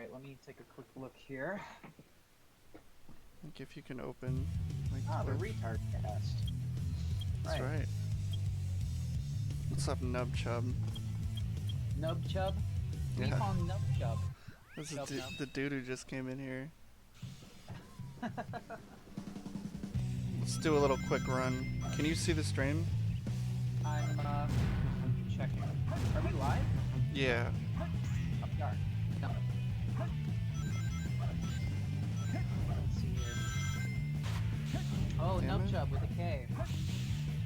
Alright, let me take a quick look here. Like if you can open. Like the retard cast. That's right. What's up, Nub Chub? Nub Chub? Yeah. We call him Nub Chub. This is the dude who just came in here. Let's do a little quick run. Can you see the stream? I'm checking. Are we live? Yeah. Oh, we are. No. Let's see here. Oh, Damn Nub it. Chub with a K.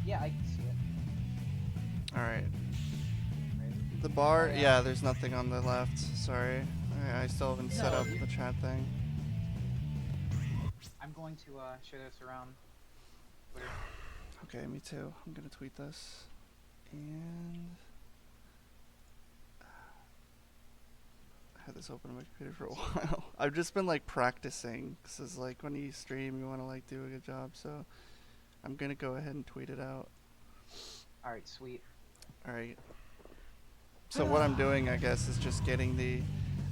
Yeah, I can see it. Alright. The bar? Yeah, there's nothing on the left. Sorry. I still haven't set up the chat thing. I'm going to share this around Twitter. Okay, me too. I'm gonna tweet this. And I had this open on my computer for a while. I've just been like practicing. This is like when you stream, you want to like do a good job. So I'm gonna go ahead and tweet it out. All right, sweet. All right. So what I'm doing, I guess, is just getting the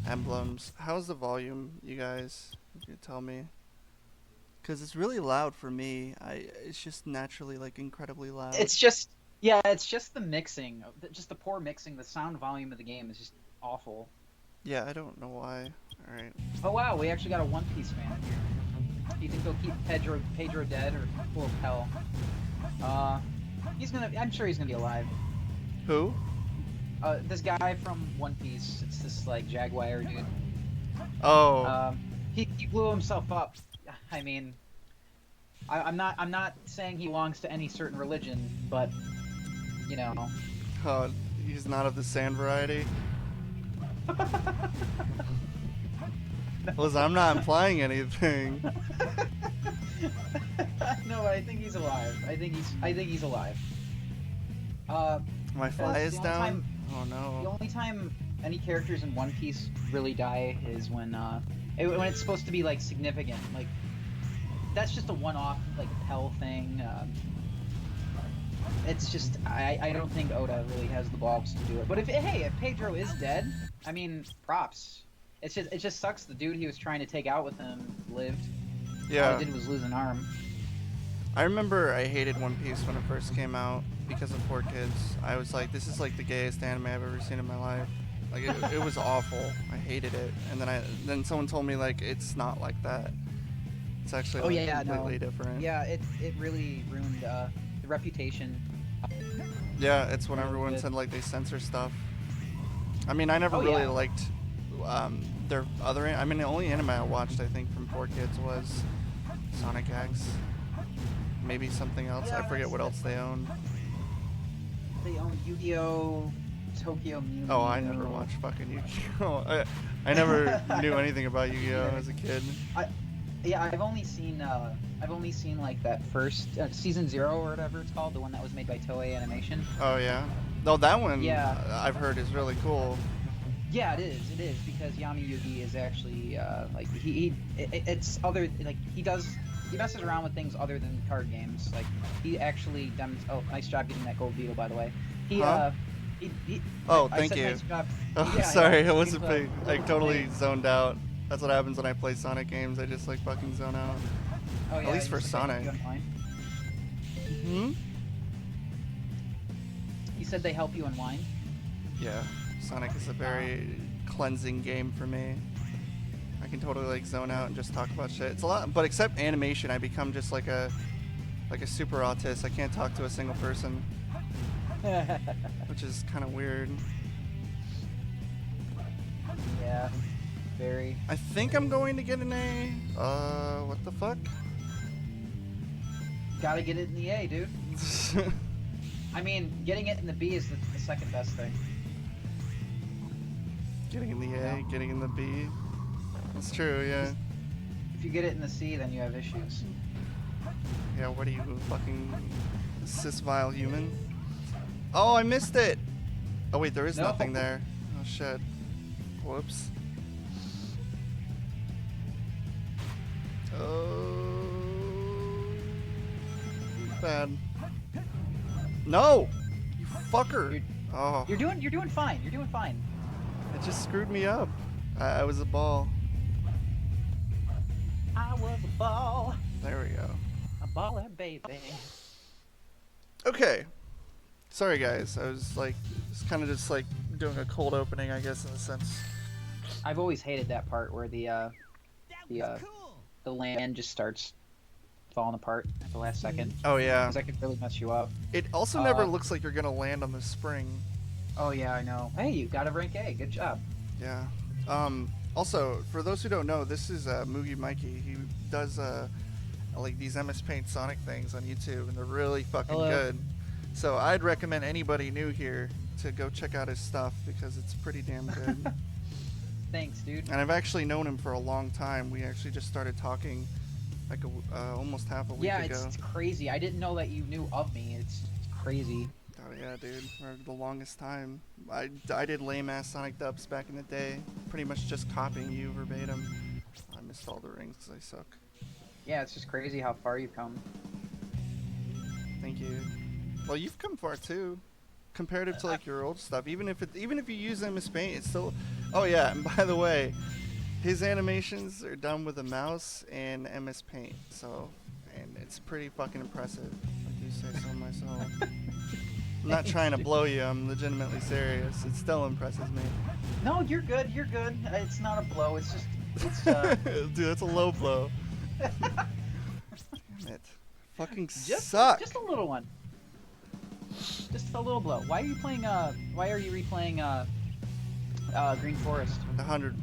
emblems. How's the volume, you guys? Can you tell me? Because it's really loud for me. It's just naturally like incredibly loud. It's just the mixing, just the poor mixing. The sound volume of the game is just awful. Yeah, I don't know why. All right. Oh wow, we actually got a One Piece fan here. Do you think they'll keep Pedro dead or full of hell? I'm sure he's gonna be alive. Who? This guy from One Piece. It's this like jaguar dude. Oh. He blew himself up. I mean, I'm not saying he belongs to any certain religion, but you know. Oh, he's not of the sand variety. Listen, I'm not implying anything. No, but I think he's alive. I think he's alive. My fly is down. Oh no. The only time any characters in One Piece really die is when it's supposed to be like significant. Like that's just a one-off like hell thing. It's just I don't think Oda really has the balls to do it. But if Pedro is dead, I mean props. It just sucks. The dude he was trying to take out with him lived. Yeah. All he did was lose an arm. I remember I hated One Piece when it first came out because of 4Kids. I was like, this is like the gayest anime I've ever seen in my life. Like it was awful. I hated it. And then someone told me like it's not like that. It's actually completely different. Yeah, it really ruined the reputation. Yeah, it's when everyone said like they censor stuff. I mean, I never really liked their other. I mean, the only anime I watched, I think, from 4Kids was Sonic X. Maybe something else. I forget what else they own. They own Yu-Gi-Oh, Tokyo Mew. Oh, I never watched fucking Yu-Gi-Oh. I never knew anything about Yu-Gi-Oh as a kid. I've only seen like that first season 0 or whatever it's called, the one that was made by Toei Animation. Oh yeah. No, that one. Yeah. I've heard is really cool. Yeah, it is because Yami Yugi is actually like it's other like he messes around with things other than card games. Like he actually oh, nice job getting that gold beetle, by the way. Oh, thank you. Nice job. Oh, Yeah, sorry, I wasn't paying. I totally zoned out. That's what happens when I play Sonic games. I just like fucking zone out. Oh, yeah, At least for Sonic. Hmm? You said they help you unwind? Yeah. Sonic is a very cleansing game for me. I can totally like zone out and just talk about shit. It's a lot, but except animation, I become just like a super autist. I can't talk to a single person, which is kind of weird. Yeah, very. I think I'm going to get an A. What the fuck? Gotta get it in the A, dude. I mean, getting it in the B is the second best thing. Getting in the A, getting in the B. That's true, yeah. If you get it in the C, then you have issues. Yeah, what are you, fucking cis-vile human? Oh, I missed it! Oh wait, there is nothing there. Oh shit. Whoops. Oh, bad. No! You fucker! You're doing fine. You're doing fine. It just screwed me up. I was a ball. I was a ball. There we go. A baller, baby. Okay. Sorry, guys. I was like, it's kind of just like doing a cold opening, I guess, in a sense. I've always hated that part where the land just starts falling apart at the last second. Oh yeah. Because that could really mess you up. It also never looks like you're gonna land on the spring. Oh yeah, I know. Hey, you got a rank A. Good job. Yeah. Also, for those who don't know, this is MugiMikey. He does like these MS Paint Sonic things on YouTube, and they're really fucking good. So I'd recommend anybody new here to go check out his stuff because it's pretty damn good. Thanks, dude. And I've actually known him for a long time. We actually just started talking like almost half a week ago. Yeah, it's crazy. I didn't know that you knew of me. It's crazy. Oh yeah, dude. For the longest time. I did lame-ass Sonic dubs back in the day. Pretty much just copying you verbatim. I missed all the rings because I suck. Yeah, it's just crazy how far you've come. Thank you. Well, you've come far too, comparative to like your old stuff. Even if you use MS Paint, it's still. Oh yeah, and by the way, his animations are done with a mouse and MS Paint. So, and it's pretty fucking impressive. I do say so myself. I'm not trying to blow you. I'm legitimately serious. It still impresses me. No, you're good. You're good. It's not a blow. It's just. It's. Dude, that's a low blow. Damn it. Fucking Just suck. a little one. Just a little blow. Why are you playing? Why are you replaying? Green Forest. 100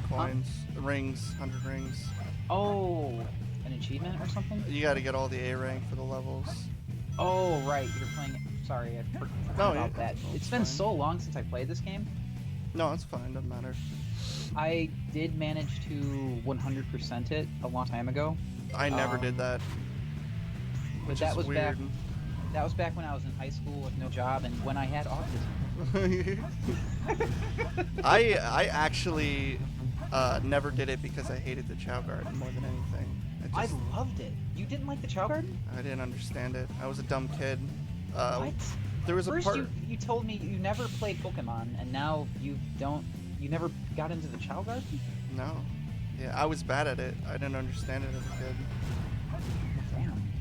coins, rings, 100 rings. Oh, an achievement or something? You got to get all the A rank for the levels. Oh, right. You're playing. Sorry, I forgot about that. It's been so long since I played this game. No, it's fine. Doesn't matter. I did manage to 100% it a long time ago. I never did that. But that was weird. That was back when I was in high school with no job and when I had autism. I actually never did it because I hated the Chow Garden more than anything. I loved it. You didn't like the Chow Garden? I didn't understand it. I was a dumb kid. What? There was First a part. you told me you never played Pokemon, and now you don't. You never got into the Chow Garden? No. Yeah, I was bad at it. I didn't understand it as a kid. Damn.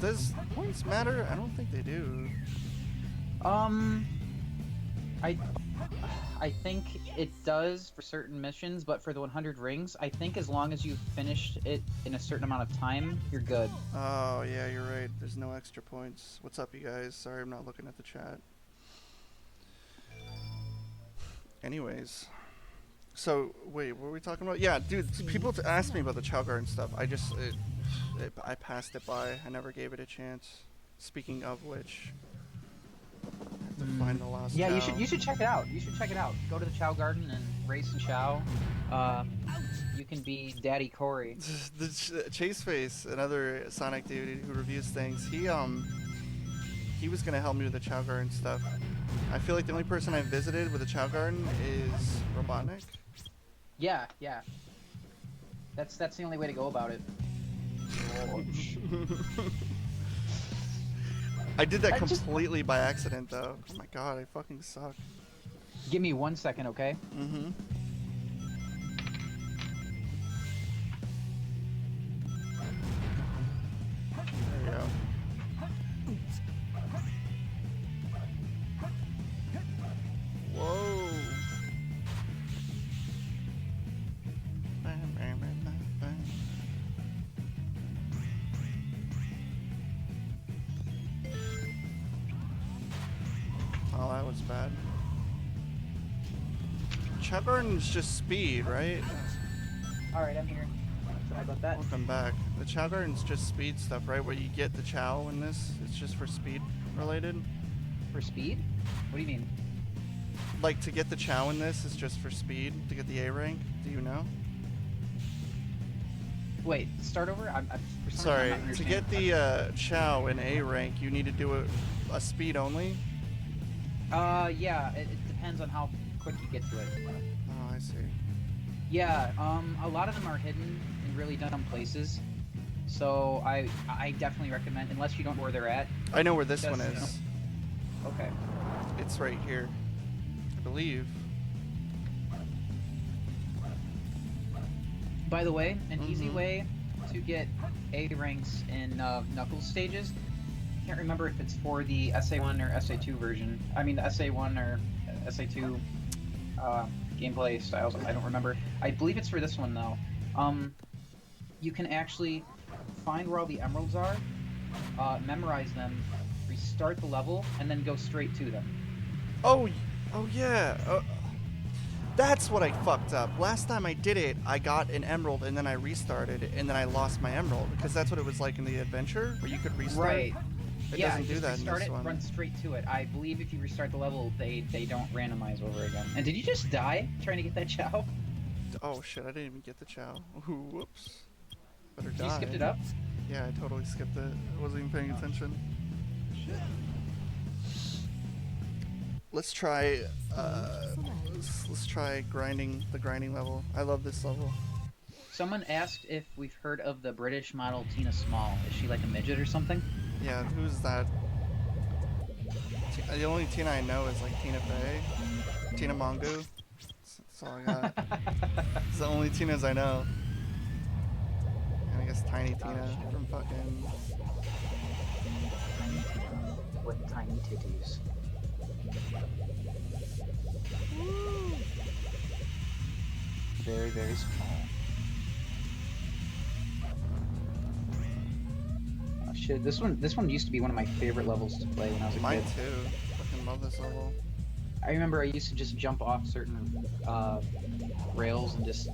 Does points matter? I don't think they do. I think it does for certain missions, but for the 100 rings, I think as long as you finished it in a certain amount of time, you're good. Oh, yeah, you're right. There's no extra points. What's up, you guys? Sorry, I'm not looking at the chat. Anyways. So, wait, what were we talking about? Yeah, dude, people ask me about the Chow Garden stuff. I passed it by. I never gave it a chance. Speaking of which, I have to find the last Yeah, Chow. you should check it out. You should check it out. Go to the Chow Garden and race and Chow. You can be Daddy Corey. The Chase Face, another Sonic dude who reviews things, he was gonna help me with the Chow Garden stuff. I feel like the only person I visited with the Chow Garden is Robotnik. Yeah. That's the only way to go about it. I did that completely by accident, though. Oh my god, I fucking suck. Give me 1 second, okay? Mm-hmm. There you go. Whoa. Oh, that was bad. Chow Garden's just speed, right? Alright, I'm here. Sorry about that. Welcome back. The Chow Garden's just speed stuff, right? Where you get the Chow in this, it's just for speed related? For speed? What do you mean? Like, to get the Chow in this is just for speed, to get the A rank? Do you know? Wait, start over? For some Sorry, reason I'm not to get the Chow in A rank, you need to do a speed only? Yeah, it depends on how quick you get to it. Oh, I see. Yeah, a lot of them are hidden in really dumb places. So I definitely recommend, unless you don't know where they're at. I know where this one Just, is. Okay. It's right here, I believe. By the way, an easy way to get A ranks in Knuckles stages. Can't remember if it's for the SA1 or SA2 version. I mean the SA1 or SA2 gameplay styles. I don't remember. I believe it's for this one though. You can actually find where all the emeralds are, memorize them, restart the level, and then go straight to them. Oh yeah. That's what I fucked up. Last time I did it, I got an emerald and then I restarted and then I lost my emerald because that's what it was like in the adventure where you could restart. Right. It Yeah, doesn't do just that in restart this it, one. run straight to it. I believe if you restart the level, they don't randomize over again. And did you just die trying to get that chow? Oh shit! I didn't even get the chow. Ooh, whoops. Better die. You skipped it up? Yeah, I totally skipped it. I wasn't even paying attention. Shit. Let's try. Let's try grinding the grinding level. I love this level. Someone asked if we've heard of the British model Tina Small. Is she like a midget or something? Yeah, who's that? The only Tina I know is like Tina Fey, Tina Mongu. That's all I got. It's the only Tinas I know. And I guess Tiny Tina from fucking. With tiny titties. Very, very small. Oh shit, this one used to be one of my favorite levels to play when I was a kid. Mine too. Fucking love this level. I remember I used to just jump off certain rails and just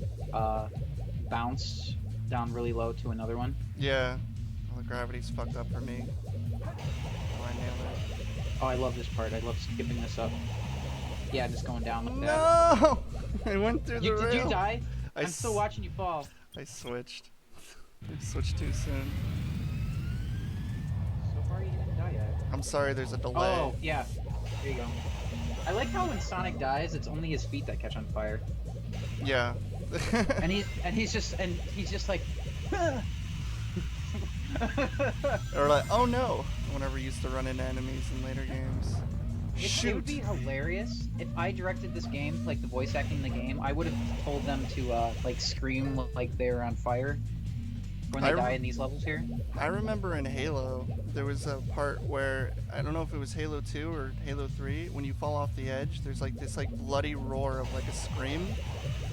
bounce down really low to another one. Yeah. Well, the gravity's fucked up for me. Oh, I nailed it. Oh, I love this part. I love skipping this up. Yeah, just going down like that. No! I went through the rail. Did you die? I'm still watching you fall. I switched. I switched too soon. So far you didn't die yet. I'm sorry, there's a delay. Oh, yeah. There you go. I like how when Sonic dies, it's only his feet that catch on fire. Yeah. and he's just like Or like, oh no! Whenever we used to run into enemies in later games. It would be hilarious if I directed this game, like the voice acting in the game. I would have told them to like scream like they're on fire when they die in these levels here. I remember in Halo, there was a part where, I don't know if it was Halo 2 or Halo 3, when you fall off the edge, there's like this like bloody roar of like a scream,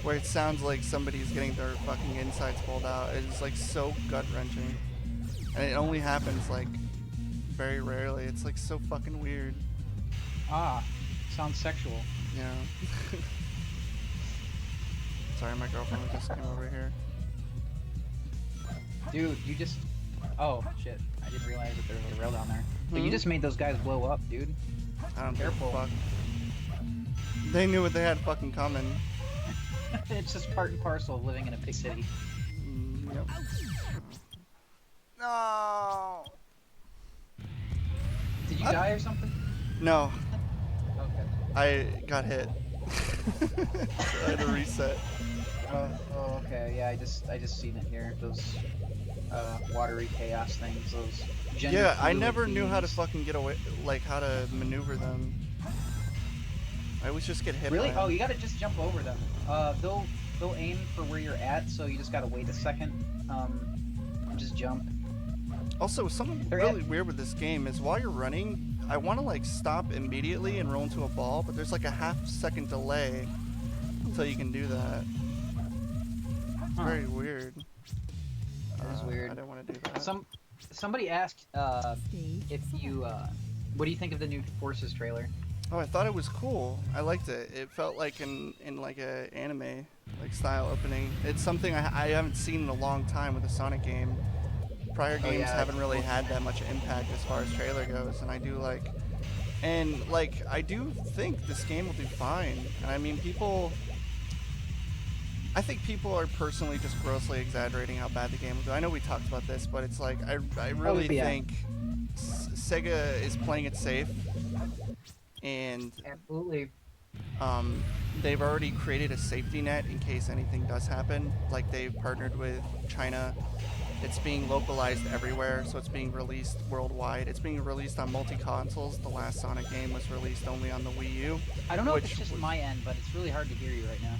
where it sounds like somebody's getting their fucking insides pulled out. It's like so gut-wrenching. And it only happens like very rarely. It's like so fucking weird. Ah, sounds sexual. Yeah. Sorry, my girlfriend just came over here. Dude, you just... Oh, shit. I didn't realize that there was a rail down there. But you just made those guys blow up, dude. I don't Careful. give a fuck. They knew what they had fucking coming. It's just part and parcel of living in a big city. Yep. No. Did you die or something? No. Okay. I got hit. So I had to reset. Oh, okay. Yeah, I just seen it here. Those watery chaos things. Those. Yeah, I never knew how to beams. fucking get away, like how to maneuver them. I always just get hit. Really? by them. Oh, you gotta just jump over them. They'll aim for where you're at, so you just gotta wait a second. And just jump. Also, something really weird with this game is while you're running, I want to like stop immediately and roll into a ball, but there's like a half-second delay until you can do that. It's very weird. That is weird. I don't want to do that. Somebody asked if you what do you think of the new Forces trailer? Oh, I thought it was cool. I liked it. It felt like in like a anime like style opening. It's something I haven't seen in a long time with a Sonic game. Prior games haven't really had that much impact as far as trailer goes, and I do like I do think this game will do fine. And I mean, I think people are personally just grossly exaggerating how bad the game will do. I know we talked about this, but it's like I really think Sega is playing it safe, and Absolutely. they've already created a safety net in case anything does happen. Like they've partnered with China. It's being localized everywhere, so it's being released worldwide. It's being released on multi-consoles. The last Sonic game was released only on the Wii U. I don't know if it's just my end, but it's really hard to hear you right now.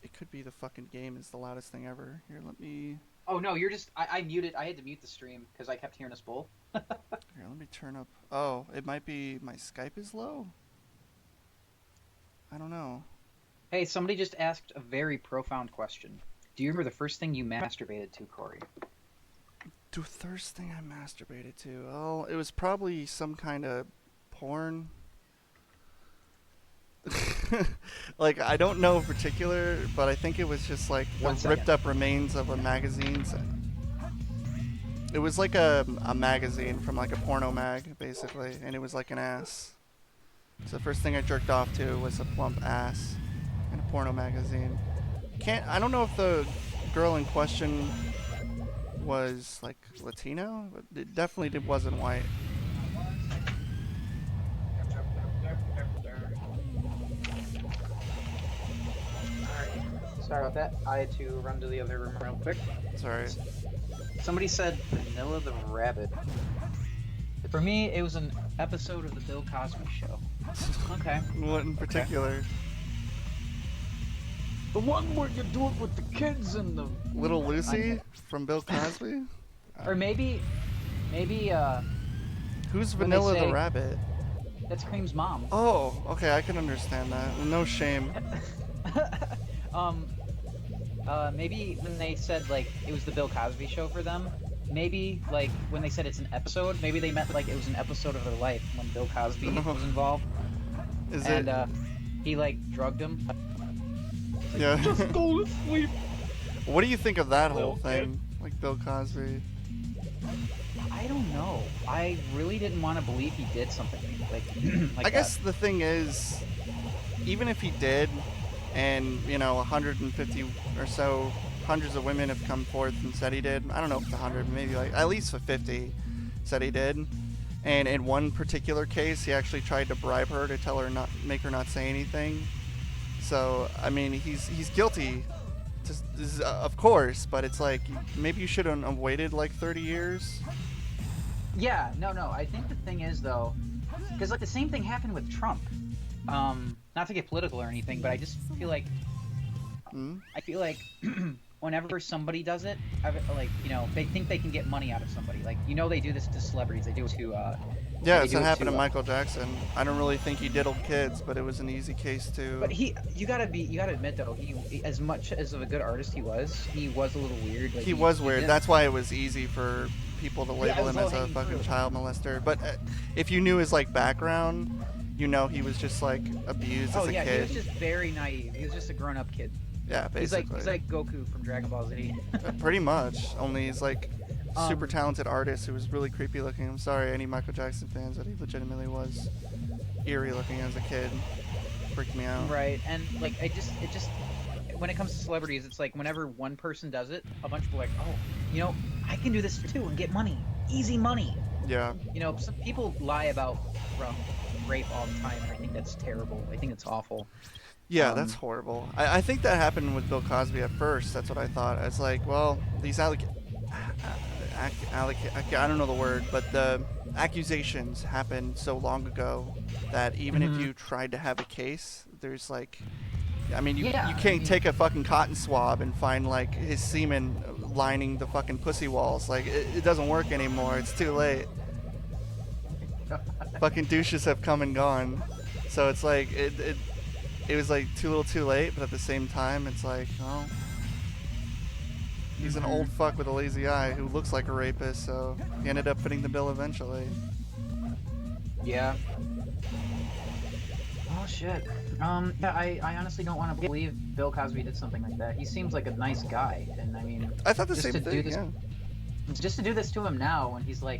It Could be the fucking game is the loudest thing ever. Here, let me. Oh no, you're just. I muted. I had to mute the stream because I kept hearing us both. Here, let me turn up. Oh, it might be my Skype is low. I don't know. Hey, somebody just asked a very profound question. Do you remember the first thing you masturbated to, Corey? The first thing I masturbated to? Oh, it was probably some kind of porn. Like, I don't know in particular, but I think it was just like the ripped up remains of a magazine. It was like a magazine from like a porno mag, basically, and it was like an ass. So the first thing I jerked off to was a plump ass in a porno magazine. I don't know if the girl in question was like Latino, but it definitely wasn't white. Sorry about that. I had to run to the other room real quick. Sorry. Somebody said Vanilla the Rabbit. For me, it was an episode of the Bill Cosby Show. Okay. What in particular? Okay. The one where you do it with the kids and the... Little Lucy from Bill Cosby? Or maybe... Who's Vanilla the Rabbit? That's Cream's mom. Oh, okay, I can understand that. No shame. Maybe when they said, like, it was the Bill Cosby Show for them, maybe, like, when they said it's an episode, maybe they meant, like, it was an episode of their life when Bill Cosby was involved. He, like, drugged him. Like, yeah. Just go to sleep. What do you think of that whole thing? Like, Bill Cosby? I don't know. I really didn't want to believe he did something like I guess the thing is, even if he did, and, you know, 150 or so, hundreds of women have come forth and said he did. I don't know if it's 100, maybe like at least 50 said he did. And in one particular case, he actually tried to bribe her to tell her make her not say anything. So, I mean, he's guilty, of course, but it's like, maybe you should have waited like 30 years. Yeah, no. I think the thing is, though, because, like, the same thing happened with Trump. Not to get political or anything, but I just feel like whenever somebody does it, like, you know, they think they can get money out of somebody. Like, you know, they do this to celebrities. They do it to yeah, it's what happened to Michael Jackson. I don't really think he diddled kids, but it was an easy case to. But you gotta admit, though, he as much as of a good artist he was a little weird. Like, he was weird. That's why it was easy for people to label him as a fucking child molester. But if you knew his, like, background, you know he was just, like, abused as a kid. He was just very naive. He was just a grown-up kid. Yeah, basically. He's like Goku from Dragon Ball Z. Pretty much. Only he's like super talented artist who was really creepy looking. I'm sorry, any Michael Jackson fans, but he legitimately was eerie looking as a kid. Freaked me out. Right, and like it just when it comes to celebrities, it's like whenever one person does it, a bunch of people are like, oh, you know, I can do this too and get money, easy money. Yeah. You know, some people lie about rape all the time, and I think that's terrible. I think it's awful. Yeah, that's horrible. I think that happened with Bill Cosby at first. That's what I thought. It's like, well, these I don't know the word, but the accusations happened so long ago that even if you tried to have a case, there's like, I mean, you can't take a fucking cotton swab and find like his semen lining the fucking pussy walls. Like, it doesn't work anymore. It's too late. Fucking douches have come and gone. So it's like, it was like too little too late, but at the same time, it's like, oh, he's an old fuck with a lazy eye who looks like a rapist, so he ended up fitting the bill eventually. Yeah. Oh shit. Yeah, I honestly don't want to believe Bill Cosby did something like that. He seems like a nice guy, and I mean, I thought the same thing. Yeah. Just to do this to him now, when he's like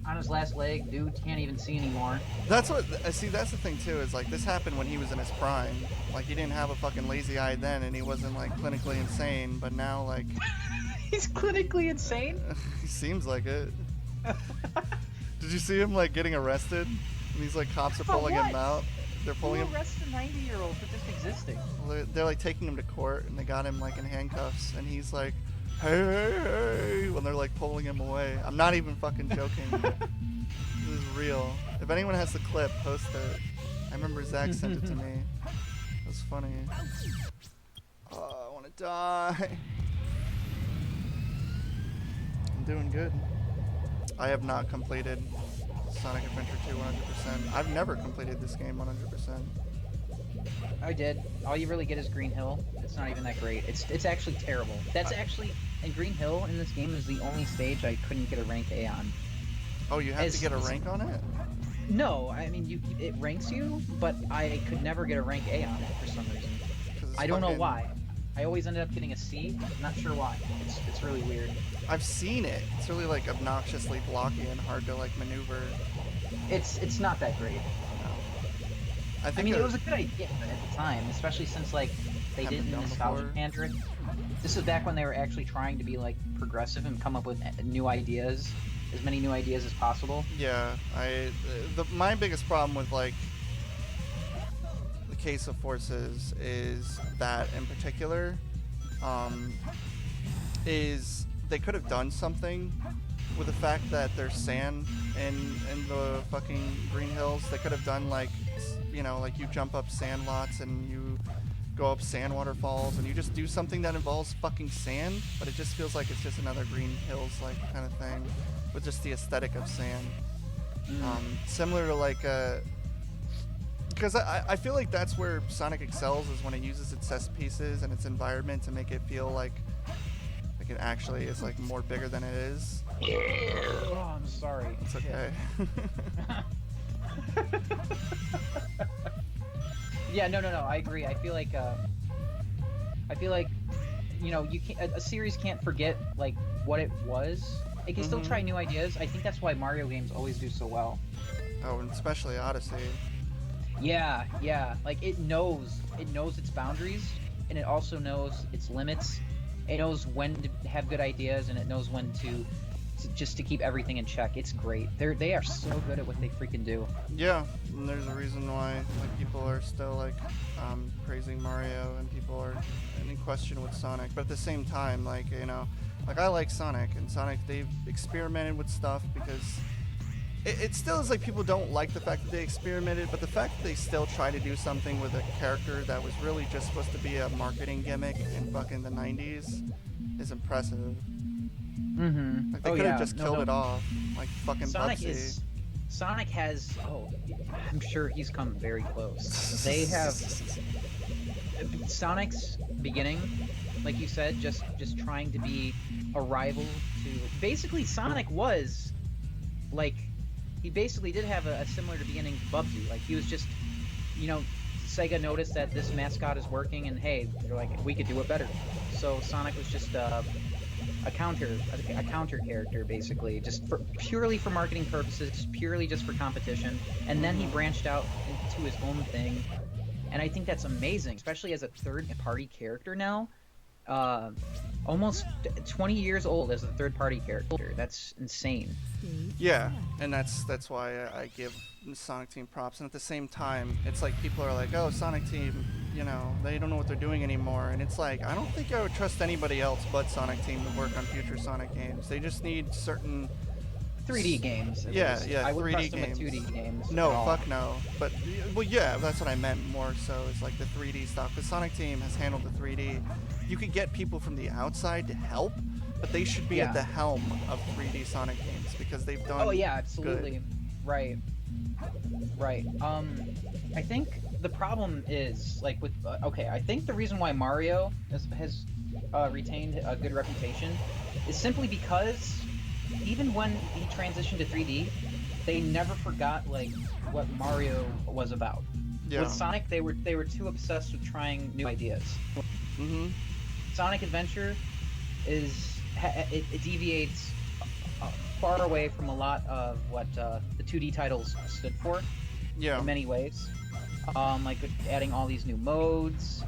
on his last leg, dude can't even see anymore. That's what see. That's the thing too. Is like this happened when he was in his prime. Like, he didn't have a fucking lazy eye then, and he wasn't like clinically insane. But now, like, he's clinically insane. He seems like it. Did you see him like getting arrested? And these like cops are pulling him out. They're pulling him. Who arrests a 90-year-old for just existing? They're like taking him to court, and they got him like in handcuffs, and he's like, hey, when they're like pulling him away. I'm not even fucking joking. This is real. If anyone has the clip, post it. I remember Zach sent it to me. It was funny. Die. I'm doing good. I have not completed Sonic Adventure 2 100%. I've never completed this game 100%. I did. All you really get is Green Hill. It's not even that great. It's actually terrible. That's actually... And Green Hill in this game is the only stage I couldn't get a rank A on. Oh, you have to get a rank on it? No, I mean, it ranks you, but I could never get a rank A on it for some reason. I don't know why. I always ended up getting a C. Not sure why. It's really weird. I've seen it. It's really like obnoxiously blocky and hard to like maneuver. It's not that great. No. I mean, it was a good idea at the time, especially since like they didn't nostalgia pander. This is back when they were actually trying to be like progressive and come up with new ideas, as many new ideas as possible. Yeah, my biggest problem with like the case of Forces is that in particular, is they could have done something with the fact that there's sand in the fucking Green Hills. They could have done like, you know, like you jump up sand lots and you go up sand waterfalls and you just do something that involves fucking sand, but it just feels like it's just another Green Hills like kind of thing with just the aesthetic of sand. Similar to like because I feel like that's where Sonic excels, is when it uses its set pieces and its environment to make it feel like it actually is like more bigger than it is. Oh, I'm sorry. It's okay. Yeah, no, I agree. I feel like, you know, a series can't forget like what it was. It can still try new ideas. I think that's why Mario games always do so well. Oh, and especially Odyssey. Yeah. Like it knows its boundaries, and it also knows its limits. It knows when to have good ideas, and it knows when to just to keep everything in check. It's great. They are so good at what they freaking do. Yeah, and there's a reason why like people are still like praising Mario and people are in question with Sonic. But at the same time, like, you know, like I like Sonic, and Sonic, they've experimented with stuff because it still is like people don't like the fact that they experimented, but the fact that they still try to do something with a character that was really just supposed to be a marketing gimmick in fucking the 90s is impressive. Like they could have just killed it off, like fucking Bubsy. Sonic has. Oh, I'm sure he's come very close. They have Sonic's beginning, like you said, just trying to be a rival to. Basically, Sonic was like. He basically did have a similar to beginning to Bubsy. Like he was just, you know, Sega noticed that this mascot is working, and hey, they're like, we could do it better. So Sonic was just a counter character, basically, just purely for marketing purposes, purely just for competition. And then he branched out into his own thing, and I think that's amazing, especially as a third-party character now. Almost 20 years old as a third-party character. That's insane. Yeah, and that's why I give Sonic Team props. And at the same time, it's like people are like, oh, Sonic Team, you know, they don't know what they're doing anymore. And it's like, I don't think I would trust anybody else but Sonic Team to work on future Sonic games. They just need certain 3D games. Yeah, I would 3D trust them games. with 2D games. No, fuck no. But, well, yeah, that's what I meant more so, is like the 3D stuff. Because Sonic Team has handled the 3D. You could get people from the outside to help, but they should be at the helm of 3D Sonic games because they've done. Oh yeah, absolutely. Good. Right. I think the problem is like with I think the reason why Mario has retained a good reputation is simply because even when he transitioned to 3D, they never forgot like what Mario was about. Yeah. With Sonic, they were too obsessed with trying new ideas. Sonic Adventure it deviates far away from a lot of what the 2D titles stood for. Yeah. In many ways, like adding all these new modes.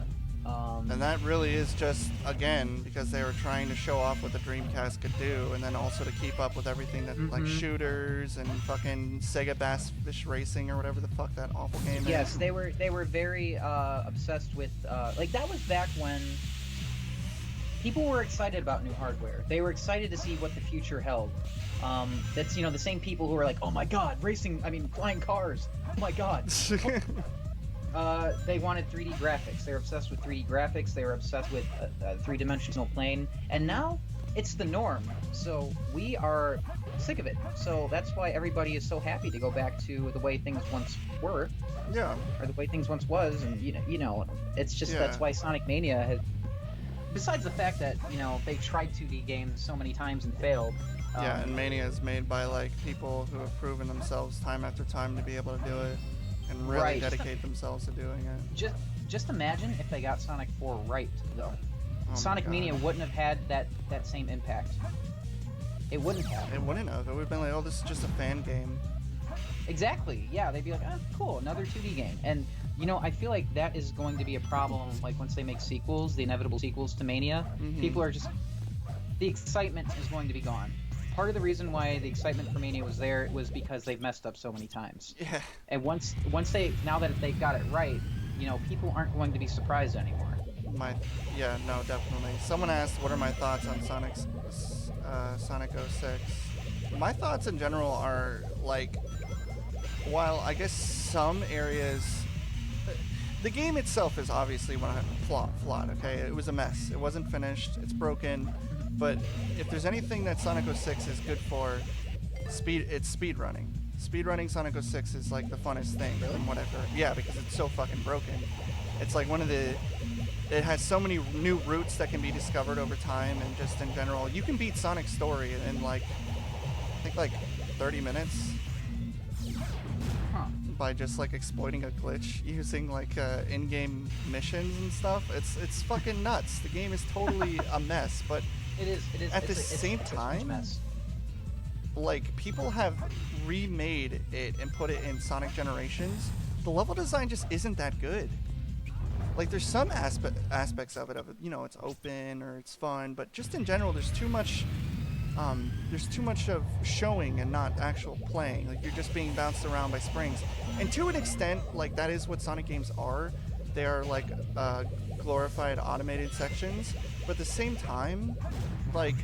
And that really is just, again, because they were trying to show off what the Dreamcast could do, and then also to keep up with everything that, like, shooters and fucking Sega Bass Fish Racing or whatever the fuck that awful game is. Yes, they were very obsessed with, like, that was back when people were excited about new hardware. They were excited to see what the future held. That's, you know, the same people who were like, oh my god, flying cars, oh my god. They wanted 3D graphics. They were obsessed with 3D graphics. They were obsessed with a three-dimensional plane. And now it's the norm. So we are sick of it. So that's why everybody is so happy to go back to the way things once were, Yeah. or the way things once was. And it's just Yeah. that's why Sonic Mania has. Besides the fact that they've tried 2D games so many times and failed. Yeah, and Mania is made by like people who have proven themselves time after time to be able to do it, and really Right. dedicate themselves to doing it. Just imagine if they got Sonic 4 right, though. Oh my Sonic God. Mania wouldn't have had that same impact. It wouldn't have. It wouldn't have. It would have been like, oh, this is just a fan game. Exactly. Yeah, they'd be like, oh, cool, another 2D game. And I feel like that is going to be a problem. Like once they make sequels, the inevitable sequels to Mania, people are just the excitement is going to be gone. Part of the reason why the excitement for Mania was there was because they've messed up so many times. Yeah. And now that they've got it right, people aren't going to be surprised anymore. Yeah, no, definitely. Someone asked, what are my thoughts on Sonic 06? My thoughts in general are like, while I guess some areas, the game itself is obviously flawed. Okay, it was a mess. It wasn't finished. It's broken. But if there's anything that Sonic 06 is good for, it's speedrunning. Speedrunning Sonic 06 is like the funnest thing from what I've heard. Yeah, because it's so fucking broken. It's like it has so many new routes that can be discovered over time, and just in general, you can beat Sonic's story in like, I think like 30 minutes. By just like exploiting a glitch using like in-game missions and stuff. It's fucking nuts. The game is totally a mess, but it is. At the same time, like people have remade it and put it in Sonic Generations. The level design just isn't that good. Like there's some aspects of it, it's open or it's fun, but just in general, there's too much of showing and not actual playing. Like you're just being bounced around by springs. And to an extent, like that is what Sonic games are. They are like glorified automated sections. But at the same time, like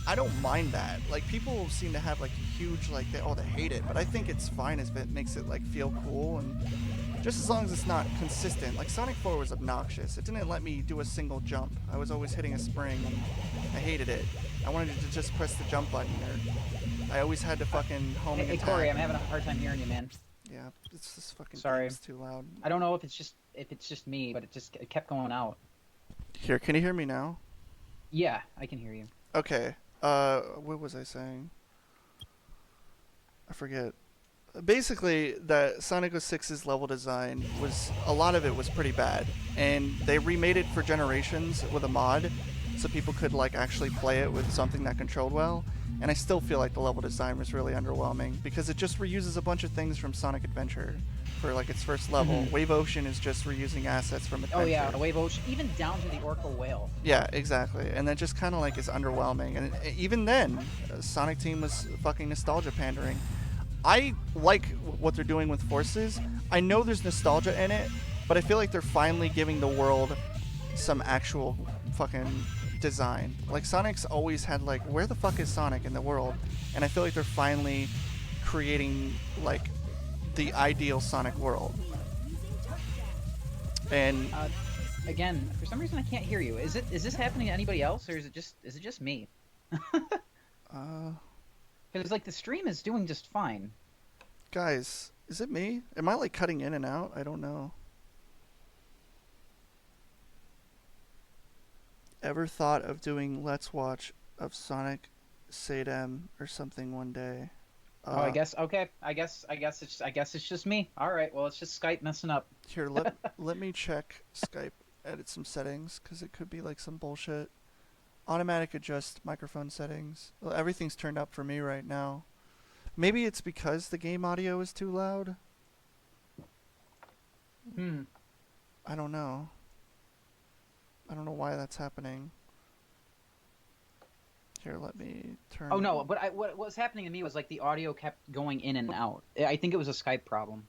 I don't mind that. Like people seem to have like a huge they hate it. But I think it's fine if it makes it like feel cool, and just as long as it's not consistent. Like Sonic 4 was obnoxious. It didn't let me do a single jump. I was always hitting a spring, and I hated it. I wanted to just press the jump button, or I always had to fucking homing attack. Hey Corey, I'm having a hard time hearing you, man. Yeah, this fucking Sorry. game's too loud. I don't know if it's just me, but it kept going out. Here, can you hear me now? Yeah, I can hear you. Okay. What was I saying? I forget. Basically, that Sonic 06's level design a lot of it was pretty bad, and they remade it for Generations with a mod, so people could like actually play it with something that controlled well. And I still feel like the level design was really underwhelming because it just reuses a bunch of things from Sonic Adventure for like its first level. Wave Ocean is just reusing assets from Adventure. Oh yeah, Wave Ocean, even down to the Orca Whale. Yeah, exactly. And that just kind of like is underwhelming. And even then, Sonic Team was fucking nostalgia pandering. I like what they're doing with Forces. I know there's nostalgia in it, but I feel like they're finally giving the world some actual fucking design. Like Sonic's always had like, where the fuck is Sonic in the world? And I feel like they're finally creating like the ideal Sonic world. And again, for some reason I can't hear you. Is this happening to anybody else, or is it just me? Because like the stream is doing just fine. Guys, is it me? Am I like cutting in and out? I don't know. Ever thought of doing Let's Watch of Sonic Sadem or something one day? I guess okay. I guess it's just me. All right. Well, it's just Skype messing up. Here, let me check Skype, edit some settings, because it could be like some bullshit. Automatic adjust microphone settings. Well, everything's turned up for me right now. Maybe it's because the game audio is too loud. I don't know. I don't know why that's happening. Here, let me turn... Oh, no. What was happening to me was, like, the audio kept going in and out. I think it was a Skype problem.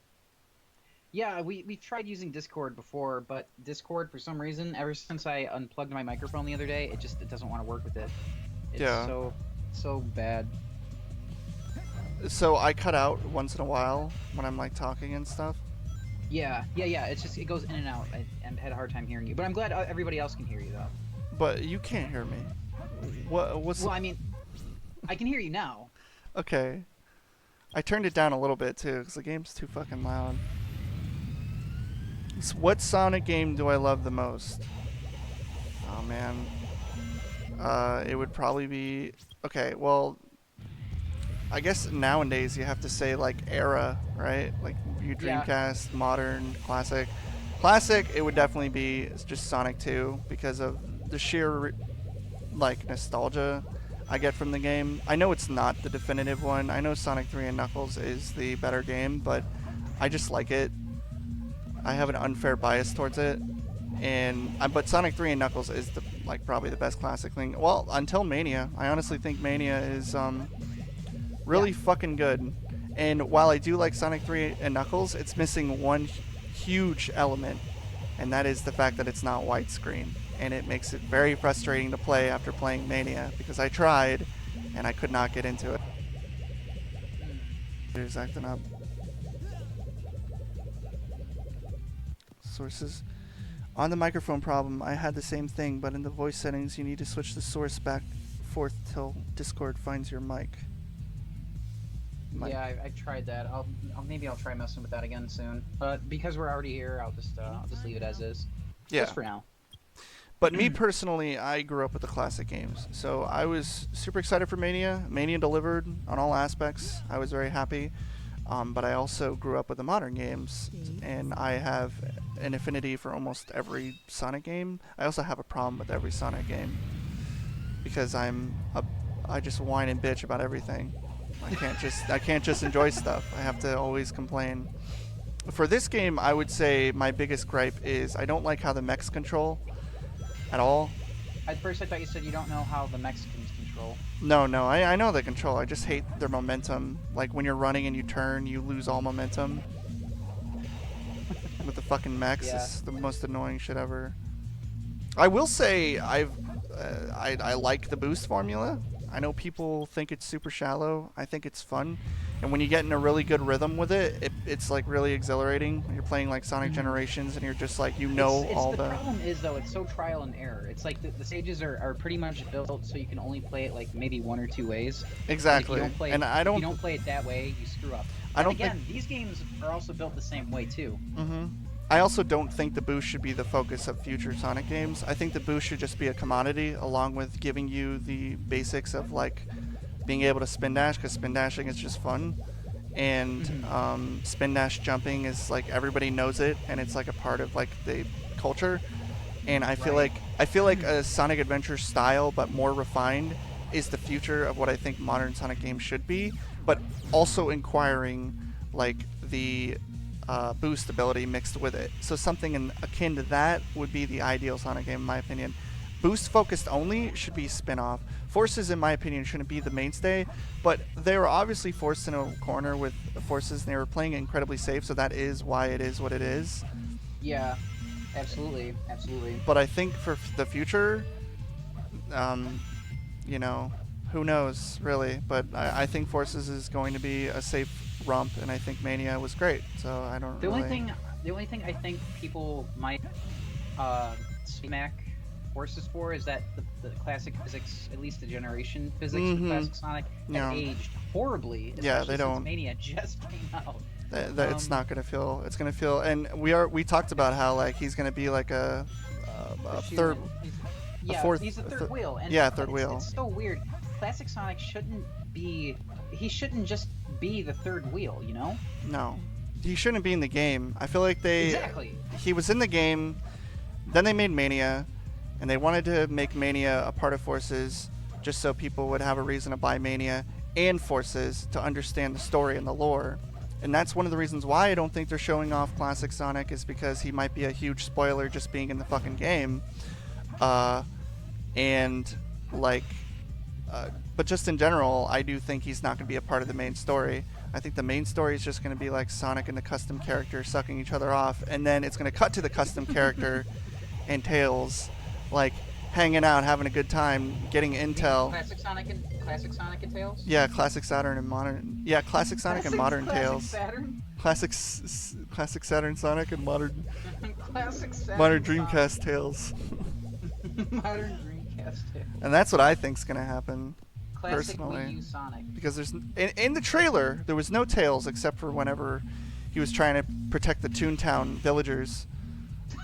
Yeah, we've tried using Discord before, but Discord, for some reason, ever since I unplugged my microphone the other day, it doesn't want to work with it. It's so bad. So I cut out once in a while when I'm, like, talking and stuff. Yeah. It's just it goes in and out. I had a hard time hearing you, but I'm glad everybody else can hear you though. But you can't hear me. What's Well, I mean, I can hear you now. okay? I turned it down a little bit too, because the game's too fucking loud. So what Sonic game do I love the most? Oh man. It would probably be okay. Well, I guess nowadays you have to say like era, right? Like you Yeah. Dreamcast, modern, classic. Classic, it would definitely be just Sonic 2 because of the sheer like nostalgia I get from the game. I know it's not the definitive one. I know Sonic 3 and Knuckles is the better game, but I just like it. I have an unfair bias towards it. And but Sonic 3 and Knuckles is the like probably the best classic thing. Well, until Mania. I honestly think Mania is really fucking good. And while I do like Sonic 3 and Knuckles, it's missing one huge element, and that is the fact that it's not widescreen. And it makes it very frustrating to play after playing Mania, because I tried, and I could not get into it. Here's acting up. Sources. On the microphone problem, I had the same thing, but in the voice settings, you need to switch the source back forth till Discord finds your mic. Yeah, I tried that. Maybe I'll try messing with that again soon. But because we're already here, I'll just leave it as is. Yeah. Just for now. But me personally, I grew up with the classic games, so I was super excited for Mania. Mania delivered on all aspects. I was very happy. But I also grew up with the modern games, and I have an affinity for almost every Sonic game. I also have a problem with every Sonic game because I just whine and bitch about everything. I can't just enjoy stuff. I have to always complain. For this game, I would say my biggest gripe is I don't like how the mechs control at all. At first, I thought you said you don't know how the Mexicans control. No, I know the control. I just hate their momentum. Like when you're running and you turn, you lose all momentum. With the fucking mechs, it's the most annoying shit ever. I will say I like the boost formula. I know people think it's super shallow. I think it's fun. And when you get in a really good rhythm with it, it's like really exhilarating. When you're playing like Sonic Generations and you're just like, the problem is though, it's so trial and error. It's like the stages are pretty much built so you can only play it like maybe one or two ways. Exactly. If you don't play it that way, you screw up. These games are also built the same way too. I also don't think the boost should be the focus of future Sonic games. I think the boost should just be a commodity along with giving you the basics of like being able to spin dash, because spin dashing is just fun. And spin dash jumping is like everybody knows it, and it's like a part of like the culture. And I feel like a Sonic Adventure style but more refined is the future of what I think modern Sonic games should be, but also inquiring like the boost ability mixed with it. So something akin to that would be the ideal Sonic game in my opinion. Boost focused only should be spin-off. Forces, in my opinion, shouldn't be the mainstay, but they were obviously forced in a corner with Forces, and they were playing it incredibly safe, so that is why it is what it is. Yeah, absolutely. But I think for the future, who knows, really, but I think Forces is going to be a safe romp, and I think Mania was great, so I don't The only thing I think people might smack Forces for is that the classic physics, at least the generation physics of classic Sonic, have aged horribly. Yeah, they don't. Since Mania just came out. It's not gonna feel. It's gonna feel. And we talked about how like he's gonna be like a third. He's a third wheel. And third wheel. It's so weird. Classic Sonic shouldn't be. He shouldn't just be the third wheel, you know? No, he shouldn't be in the game. I feel like Exactly. He was in the game, then they made Mania, and they wanted to make Mania a part of Forces, just so people would have a reason to buy Mania and Forces to understand the story and the lore. And that's one of the reasons why I don't think they're showing off Classic Sonic, is because he might be a huge spoiler just being in the fucking game. But just in general, I do think he's not going to be a part of the main story. I think the main story is just going to be like Sonic and the custom character sucking each other off, and then it's going to cut to the custom character and Tails, like hanging out, having a good time, getting intel. Classic Sonic and Tails. Yeah, classic Saturn and modern. Yeah, classic Sonic and modern Tails. Saturn. Classic Saturn Sonic and modern. Classic Saturn. Modern Dreamcast Tails. Modern Dreamcast Tails. And that's what I think's gonna happen. Classic Personally. Wii U Sonic. Because there's in the trailer there was no Tails except for whenever he was trying to protect the Toontown villagers.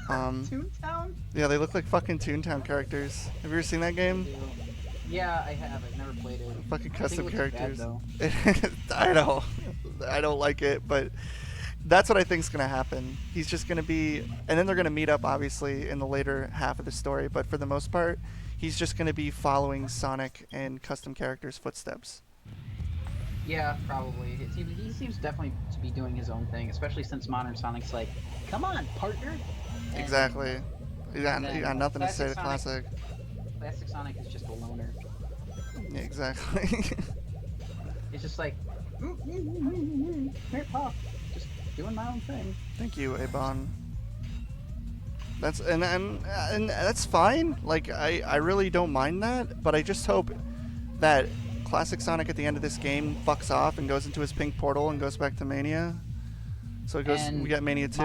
Toontown? Yeah, they look like fucking Toontown characters. Have you ever seen that game? Yeah, I have. I've never played it. Fucking custom characters. Bad, I know. I don't like it, but that's what I think's gonna happen. He's just gonna be, and then they're gonna meet up obviously in the later half of the story. But for the most part, he's just gonna be following Sonic and custom characters' footsteps. Yeah, probably. He seems definitely to be doing his own thing, especially since modern Sonic's like, "Come on, partner." And Exactly. You got nothing to say to classic. Classic Sonic is just a loner. Yeah, exactly. It's just like, pop, just doing my own thing. Thank you, Abon. That's and that's fine. Like I really don't mind that, but I just hope that classic Sonic at the end of this game fucks off and goes into his pink portal and goes back to Mania. So it goes. And we got Mania 2.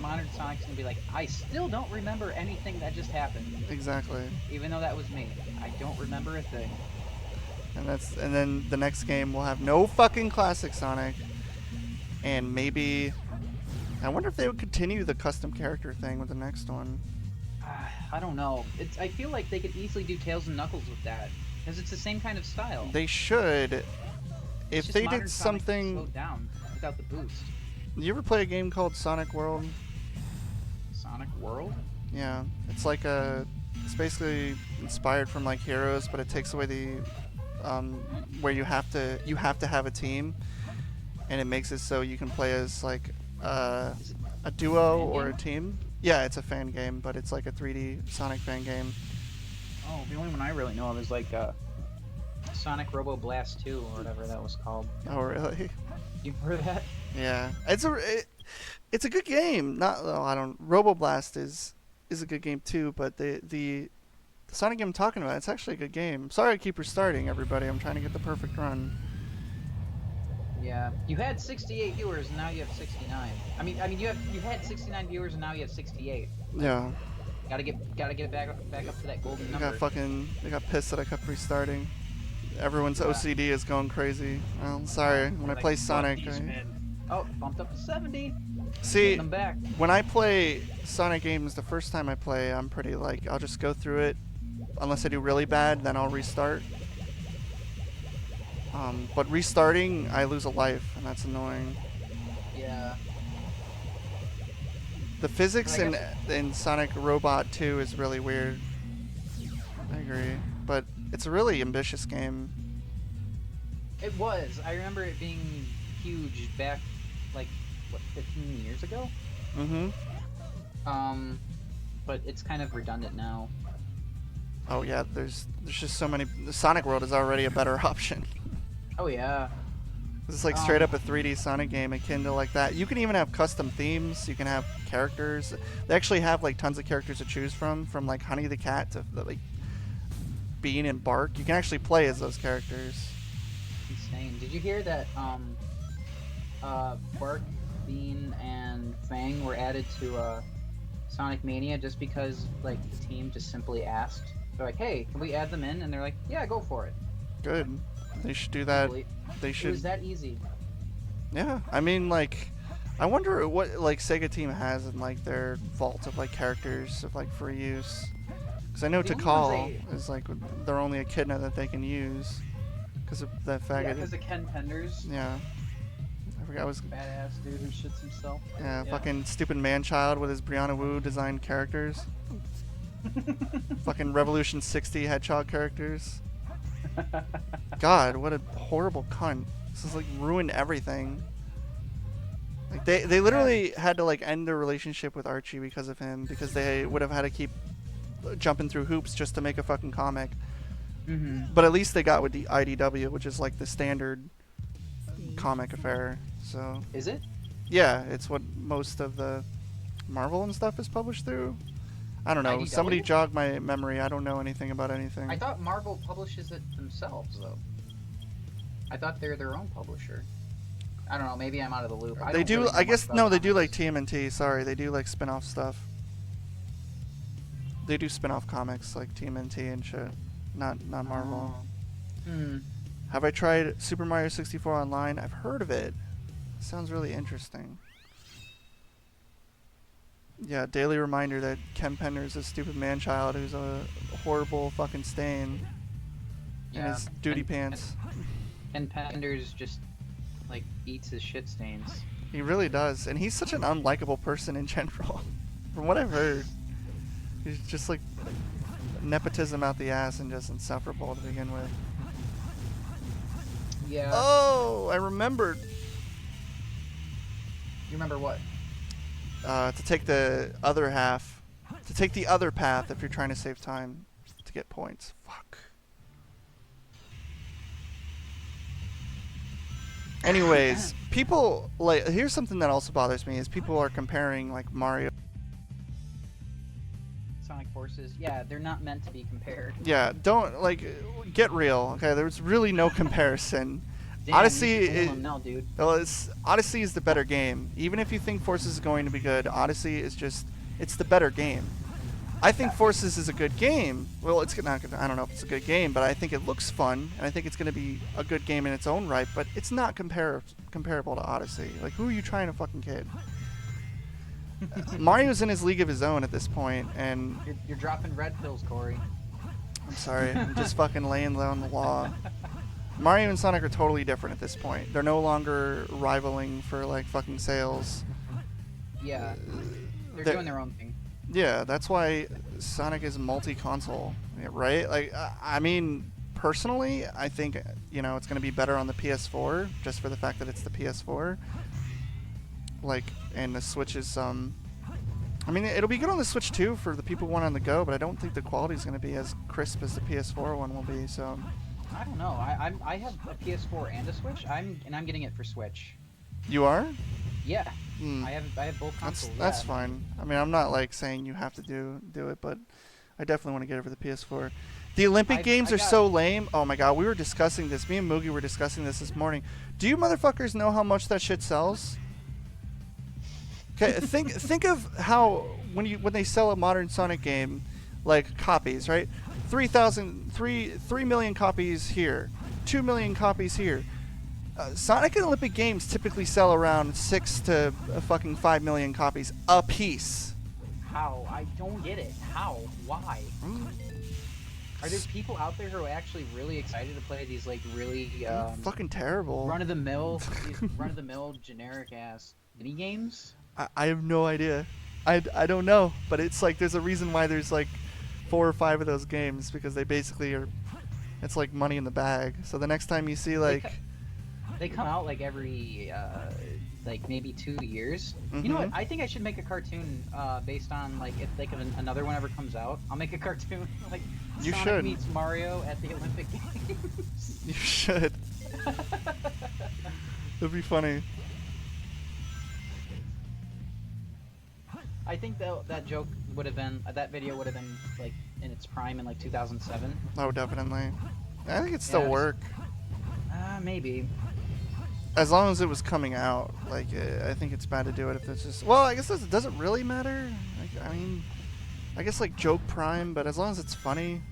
Modern Sonic's gonna be like, I still don't remember anything that just happened. Exactly. Even though that was me, I don't remember a thing. And then the next game will have no fucking classic Sonic, and maybe I wonder if they would continue the custom character thing with the next one. I don't know. I feel like they could easily do Tails and Knuckles with that, because it's the same kind of style. They should. It's If just they modern did Sonic something. slowed down without the boost. You ever play a game called Sonic World? Sonic World? Yeah, it's like it's basically inspired from like Heroes, but it takes away the where you have to have a team, and it makes it so you can play as like a duo or a team. Yeah, it's a fan game, but it's like a 3D Sonic fan game. Oh, the only one I really know of is like Sonic Robo Blast 2 or whatever that was called. Oh, really? You heard that? Yeah, it's a good game. Robo Blast is a good game too, but the Sonic game I'm talking about, it's actually a good game. Sorry I keep restarting, everybody. I'm trying to get the perfect run. Yeah, you had 68 viewers and now you have 69. I mean you had 69 viewers and now you have 68. Yeah. Gotta get it back up to that golden number. They got pissed that I kept restarting. Everyone's OCD is going crazy. Well, sorry. When I play Sonic, Oh, bumped up to 70. See, them back. when I play Sonic games, the first time I play, I'm pretty like, I'll just go through it. Unless I do really bad, then I'll restart. But restarting, I lose a life, and that's annoying. Yeah. The physics in Sonic Robot 2 is really weird. I agree. But it's a really ambitious game. It was. I remember it being huge back, like, 15 years ago? Mm-hmm. But it's kind of redundant now. Oh yeah, there's just so many. The Sonic World is already a better option. Oh yeah. This is like straight up a 3D Sonic game akin to like that. You can even have custom themes. You can have characters. They actually have like tons of characters to choose from like Honey the Cat to like Bean and Bark. You can actually play as those characters. Insane. Did you hear that Bark, Bean, and Fang were added to Sonic Mania just because like the team just simply asked? They're like, hey, can we add them in? And they're like, yeah, go for it. Good. They should do that. They should. It was that easy. Yeah, I mean, like, I wonder what like Sega Team has in like their vault of like characters of like free use. Because I know Tikal is like their only echidna that they can use because of that faggot. Yeah, because of Ken Penders. Yeah. I forgot was badass dude who shits himself. Yeah, fucking stupid man-child with his Brianna Wu designed characters. Fucking Revolution 60 hedgehog characters. God, what a horrible cunt. This is like ruined everything. Like they literally had to like end their relationship with Archie because of him, because they would have had to keep jumping through hoops just to make a fucking comic. Mm-hmm. But at least they got with the IDW, which is like the standard comic affair. So is it? Yeah, it's what most of the Marvel and stuff is published through. I don't know. IDW? Somebody jogged my memory. I don't know anything about anything. I thought Marvel publishes it themselves, though. I thought they're their own publisher. I don't know. Maybe I'm out of the loop. They do. Really I guess no. They do like comics. TMNT. Sorry, they do like spin-off stuff. They do spin-off comics like TMNT and shit. Not Marvel. Hmm. Have I tried Super Mario 64 online? I've heard of it. Sounds really interesting. Yeah, daily reminder that Ken Pender's a stupid man-child who's a horrible fucking stain in his duty pants. And Penders just like eats his shit stains. He really does, and he's such an unlikable person in general. From what I've heard, he's just like nepotism out the ass and just insufferable to begin with. Yeah. Oh, I remembered. You remember what? To take the other half, to take the other path if you're trying to save time to get points. Fuck. Anyways, people like here's something that also bothers me is people are comparing like Mario. Sonic Forces. Yeah, they're not meant to be compared. Yeah, don't like get real. Okay, there's really no comparison. Damn, Odyssey now, dude. well, Odyssey is the better game. Even if you think Forces is going to be good, Odyssey is just it's the better game. I think Forces is a good game. Well, it's not good. I don't know if it's a good game, but I think it looks fun, and I think it's going to be a good game in its own right. But it's not comparable to Odyssey. Like, who are you trying to fucking kid? Mario's in his league of his own at this point, and You're dropping red pills, Corey. I'm sorry, I'm just fucking laying down the law. Mario and Sonic are totally different at this point. They're no longer rivaling for like fucking sales. Yeah, they're they're- doing their own thing. Yeah, that's why Sonic is multi-console, right? Like, I mean, personally, I think, you know, it's going to be better on the PS4, just for the fact that it's the PS4. Like, and the Switch is, I mean, it'll be good on the Switch too for the people who want on the go, but I don't think the quality is going to be as crisp as the PS4 one will be, so. I don't know. I have a PS4 and a Switch. I'm getting it for Switch. You are? Yeah. Hmm. I have both consoles. That's yeah. fine. I mean, I'm not like saying you have to do it, but I definitely want to get it for the PS4. The Olympic Games I are got so lame. Oh my god, we were discussing this. Me and Moogie were discussing this morning. Do you motherfuckers know how much that shit sells? Okay, think of how when they sell a modern Sonic game, like copies, right? 3 million copies here, 2 million copies here. Sonic and Olympic Games typically sell around 6 to fucking 5 million copies a piece. How? I don't get it. How? Why? Are there people out there who are actually really excited to play these like really fucking terrible run of the mill generic ass mini games? I have no idea. I don't know, but it's like there's a reason why there's like 4 or 5 of those games because they basically are. It's like money in the bag. So the next time you see like. They come out like every, like maybe 2 years. You know what? I think I should make a cartoon based on like if like another one ever comes out. I'll make a cartoon like you Sonic should. meets Mario at the Olympic Games. You should. It'd be funny. I think that joke would have been that video would have been like in its prime in like 2007. Oh, definitely. I think it'd still work. Maybe. As long as it was coming out, like I think it's bad to do it if it's just. Well, I guess it doesn't really matter. Like, I mean, I guess like joke prime, but as long as it's funny,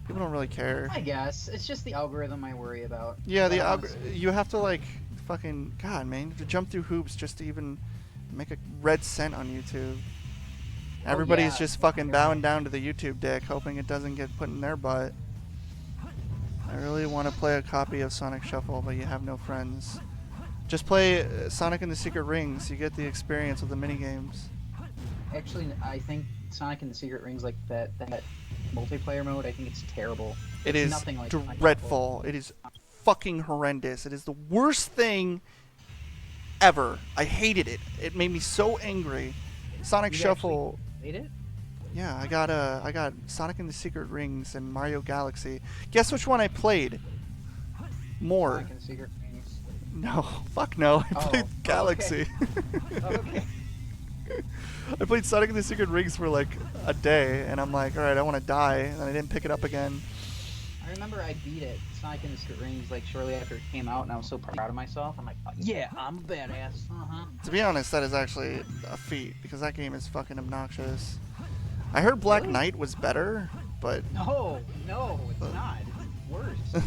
people don't really care. I guess it's just the algorithm I worry about. Yeah, the you have to like fucking God, man, you have to jump through hoops just to even make a red cent on YouTube. Everybody's just fucking bowing down to the YouTube dick, hoping it doesn't get put in their butt. I really want to play a copy of Sonic Shuffle, but you have no friends. Just play Sonic and the Secret Rings. You get the experience of the minigames. Actually, I think Sonic and the Secret Rings, like that multiplayer mode, I think it's terrible. It It's is nothing like dreadful. It is fucking horrendous. It is the worst thing ever. I hated it. It made me so angry. Sonic Shuffle. Played it? Yeah, I got Sonic and the Secret Rings and Mario Galaxy. Guess which one I played more? Sonic and the Secret Rings. No, fuck no. I played Galaxy. Okay. I played Sonic and the Secret Rings for like a day, and I'm like, all right, I want to die, and I didn't pick it up again. I remember I beat it, Sonic and the Secret Rings, like shortly after it came out, and I was so proud of myself. I'm like, oh, yeah, I'm a badass. To be honest, that is actually a feat, because that game is fucking obnoxious. I heard Black Really? Knight was better, but... No, it's not. It's worse.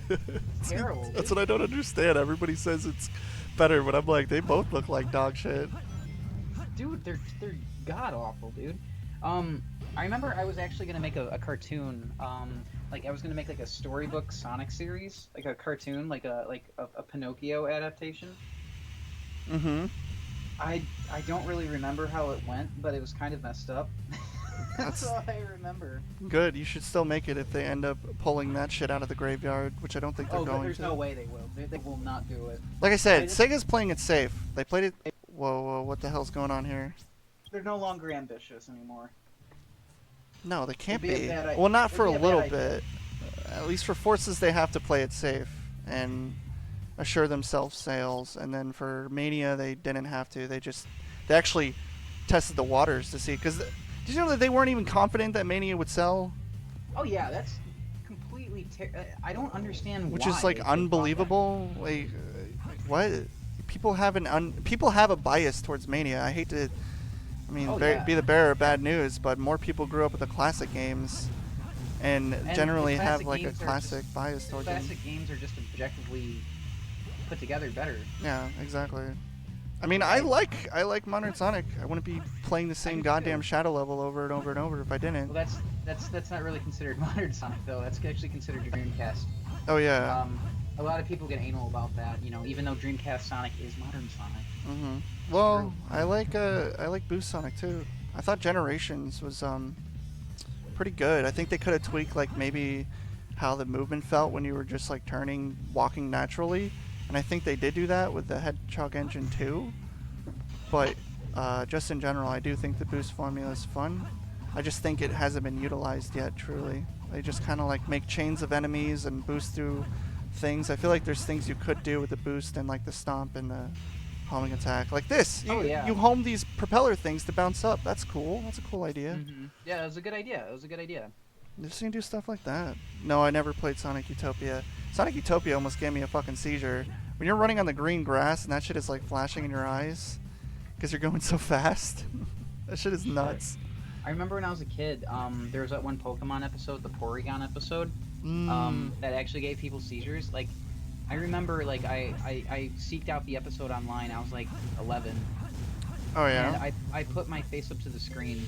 It's terrible. That's what I don't understand. Everybody says it's better, but I'm like, they both look like dog shit. Dude, they're god awful, dude. I remember I was actually gonna make a cartoon. Like I was gonna make like a storybook Sonic series, like a cartoon, like a Pinocchio adaptation. Mm-hmm. I don't really remember how it went, but it was kind of messed up. That's all I remember. Good. You should still make it if they end up pulling that shit out of the graveyard, which I don't think they're going to. There's no way they will. They will not do it. Like I said, Sega's playing it safe. They played it... Whoa, what the hell's going on here? They're no longer ambitious anymore. No, they can't It'd be be. a bad Well, not it'd for be a a bad little idea. bit. At least for Forces, they have to play it safe and assure themselves sales. And then for Mania, they didn't have to. They actually tested the waters to see. Because did you know that they weren't even confident that Mania would sell? Oh yeah, that's completely. I don't understand Which why. is like they unbelievable. Like what? People have a bias towards Mania. I hate to. I mean, be the bearer of bad news, but more people grew up with the classic games, and generally have like a classic bias towards them. Classic games are just objectively put together better. Yeah, exactly. I mean, I like Modern Sonic. I wouldn't be playing the same goddamn Shadow level over and over and over if I didn't. Well, that's not really considered Modern Sonic though. That's actually considered Dreamcast. Oh yeah. A lot of people get anal about that, you know, even though Dreamcast Sonic is Modern Sonic. Mm-hmm. Well, I like Boost Sonic too. I thought Generations was pretty good. I think they could have tweaked like maybe how the movement felt when you were just like walking naturally, and I think they did do that with the Hedgehog Engine 2. But just in general, I do think the boost formula is fun. I just think it hasn't been utilized yet truly. They just kind of like make chains of enemies and boost through things. I feel like there's things you could do with the boost and like the stomp and the homing attack. Like this. You home these propeller things to bounce up. That's cool. That's a cool idea. Mm-hmm. Yeah, it was a good idea. Just you can do stuff like that. No, I never played Sonic Utopia. Sonic Utopia almost gave me a fucking seizure. When you're running on the green grass and that shit is like flashing in your eyes because you're going so fast. That shit is nuts. I remember when I was a kid, there was that one Pokemon episode, the Porygon episode, that actually gave people seizures. Like, I remember, like, I seeked out the episode online. I was like 11. Oh yeah. And I put my face up to the screen,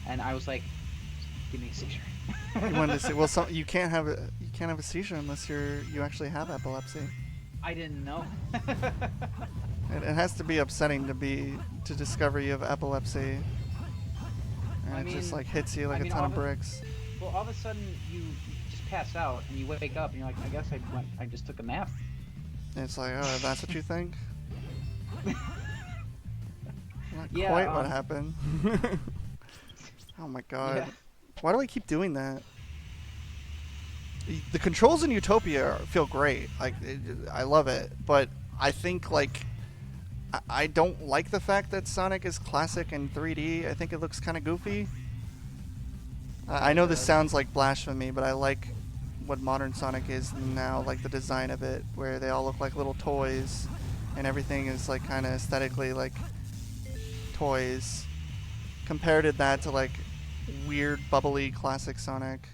and I was like, "Give me a seizure." You wanted to see? Well, you can't have a seizure unless you actually have epilepsy. I didn't know. It has to be upsetting to discover you have epilepsy. And it just like hits you like a ton of bricks. Well, all of a sudden you just pass out and you wake up and you're like, I guess I just took a nap. And it's like, oh, that's what you think? Not Yeah, quite what happened. Oh my god. Yeah. Why do I keep doing that? The controls in Utopia feel great. Like, I love it. But I think, like, I don't like the fact that Sonic is classic in 3D. I think it looks kind of goofy. I know this sounds like blasphemy, but I like what modern Sonic is now, like the design of it, where they all look like little toys, and everything is like kind of aesthetically like toys. Compared to that to like weird, bubbly, classic Sonic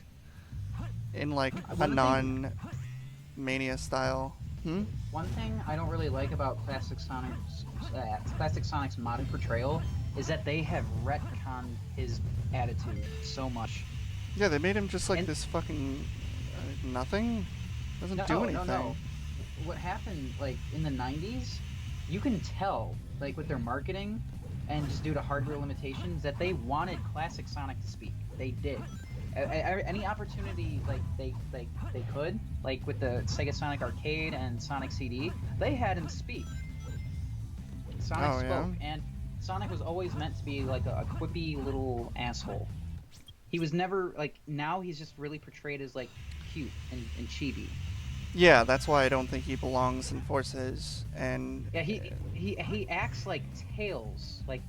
in like a non-Mania style. One thing I don't really like about Classic Sonic's modern portrayal is that they have retconned his attitude so much. Yeah, they made him just like this fucking nothing. Doesn't do anything. No. What happened, like in the 90s, you can tell, like with their marketing and just due to hardware limitations, that they wanted Classic Sonic to speak. They did. Any opportunity like they could, like with the Sega Sonic Arcade and Sonic CD, they had him speak. Sonic spoke, and Sonic was always meant to be like a quippy little asshole. He was never like. Now he's just really portrayed as like cute and chibi. Yeah, that's why I don't think he belongs in Forces. And yeah, he acts like Tails, like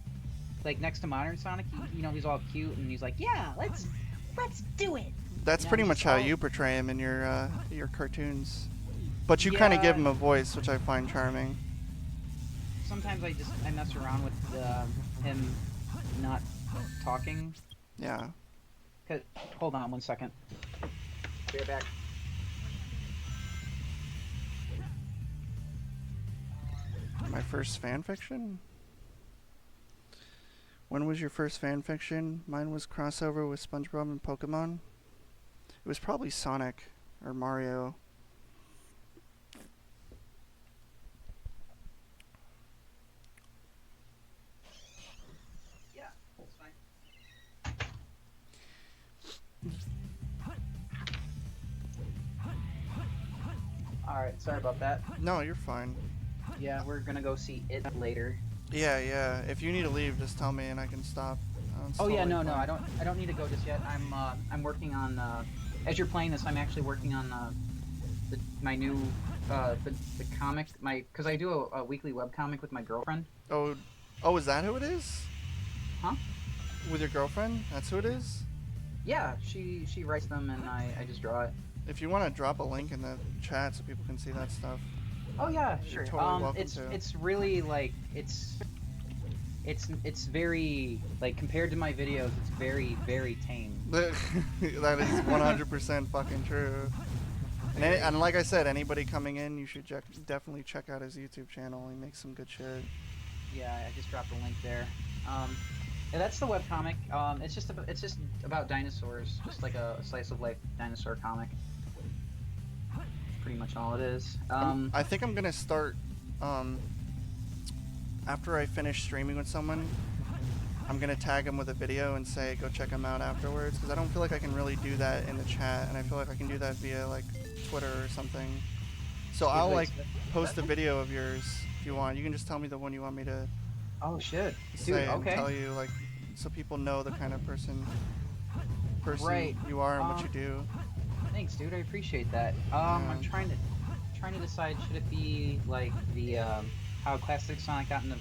like next to Modern Sonic, he's all cute and he's like, yeah, let's do it. That's pretty he's much just how all- you portray him in your cartoons. But you kind of Yeah. give him a voice, which I find charming. Sometimes I mess around with him not talking. Yeah. Hold on 1 second. Be right back. My first fan fiction? When was your first fan fiction? Mine was crossover with SpongeBob and Pokemon. It was probably Sonic or Mario. Yeah, that's fine. Alright, sorry about that. No, you're fine. Yeah, we're gonna go see it later. Yeah. If you need to leave, just tell me and I can stop. Oh yeah, Totally no, fine. I don't need to go just yet. I'm working on as you're playing this, I'm actually working on my new the comic, because I do a weekly webcomic with my girlfriend. Oh, is that who it is? Huh? With your girlfriend? That's who it is? Yeah, she writes them and I just draw it. If you want to drop a link in the chat so people can see that stuff. Oh yeah, You're sure. totally welcome it's to. it's really like it's very, like, compared to my videos, it's very, very tame. That is 100% fucking true. And like I said, anybody coming in, you should definitely check out his YouTube channel. He makes some good shit. Yeah, I just dropped a link there. Yeah, that's the webcomic. It's just about dinosaurs, just like a slice of life dinosaur comic. Pretty much all it is. I think I'm gonna start after I finish streaming with someone. I'm gonna tag them with a video and say go check them out afterwards, because I don't feel like I can really do that in the chat, and I feel like I can do that via like Twitter or something. So I'll like post a video of yours if you want. You can just tell me the one you want me to Oh shit, say dude. and Okay. tell you, like, so people know the kind of person Right. you are and what you do. Thanks, dude. I appreciate that. I'm trying to decide, should it be like the how Classic Sonic got in the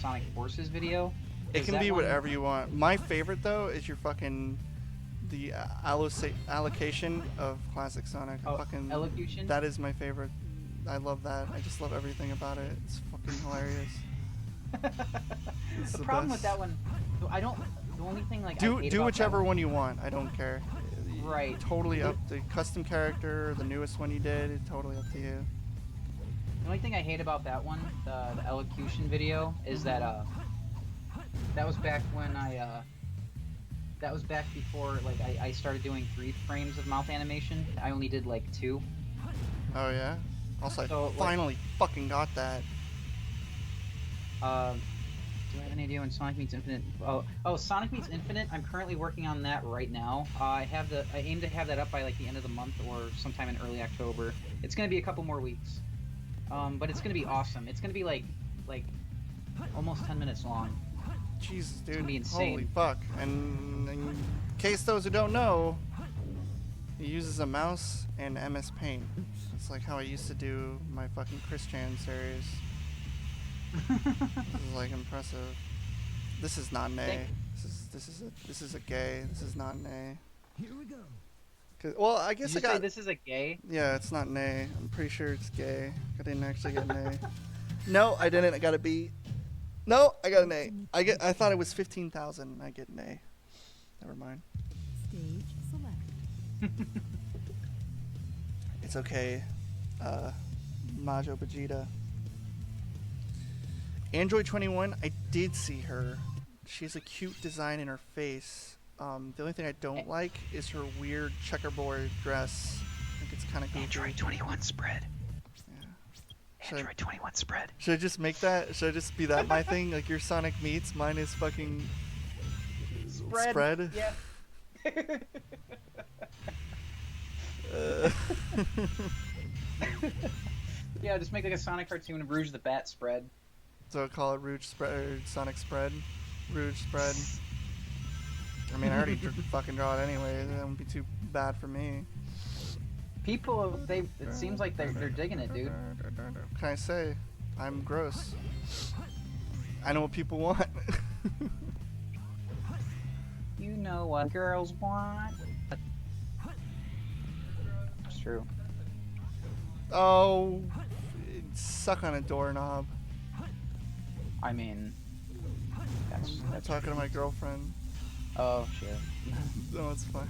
Sonic Forces video? It Is can that be one- whatever you want. My favorite though is your fucking the allocation of Classic Sonic. Oh, Fucking elocution? That is my favorite. I love that. I just love everything about it. It's fucking hilarious. It's the the problem best. with that one, I don't. The only thing like I Do hate do about whichever that one you want. I don't care. Right. Totally up. The custom character, the newest one you did, it's totally up to you. The only thing I hate about that one, the elocution video, is that that was back when that was back before like I started doing 3 frames of mouth animation. I only did like 2. Oh yeah. Also, So, I like- finally fucking got that. Do I have any idea when Sonic Meets Infinite? Oh, Sonic Meets Infinite. I'm currently working on that right now. I aim to have that up by like the end of the month or sometime in early October. It's gonna be a couple more weeks, but it's gonna be awesome. It's gonna be like almost 10 minutes long. Jesus, dude. gonna be insane. Holy fuck. And in case those who don't know, he uses a mouse and MS Paint. It's like how I used to do my fucking Christian series. This is like impressive. This is not nay. This is a gay. This is not nay. Here we go. Well, I Did guess you I got. say this is a gay? Yeah, it's not nay. I'm pretty sure it's gay. I didn't actually get nay. No, I didn't. I got a B. No, I got an A. I thought it was 15,000. I get an A. Never mind. Stage select. It's okay. Majo Vegeta. Android 21. I did see her. She has a cute design in her face. The only thing I don't like is her weird checkerboard dress. I think it's kind of goofy. Android 21 spread. Yeah. Should I- Android 21 spread. Should I just make that? Should I just be that my thing? Like your Sonic Meets, mine is fucking spread. Yeah. Uh, Yeah, just make like a Sonic cartoon of Rouge the Bat spread. so call it Rouge spread, or Sonic spread, Rouge spread. I mean, I already fucking draw it anyway. That wouldn't be too bad for me. People, it seems like they're digging it, dude. What can I say? I'm gross. I know what people want. know what girls want. That's true. Oh, suck on a doorknob. I mean, I'm that's talking to true. my girlfriend. Oh shit. No, it's fine.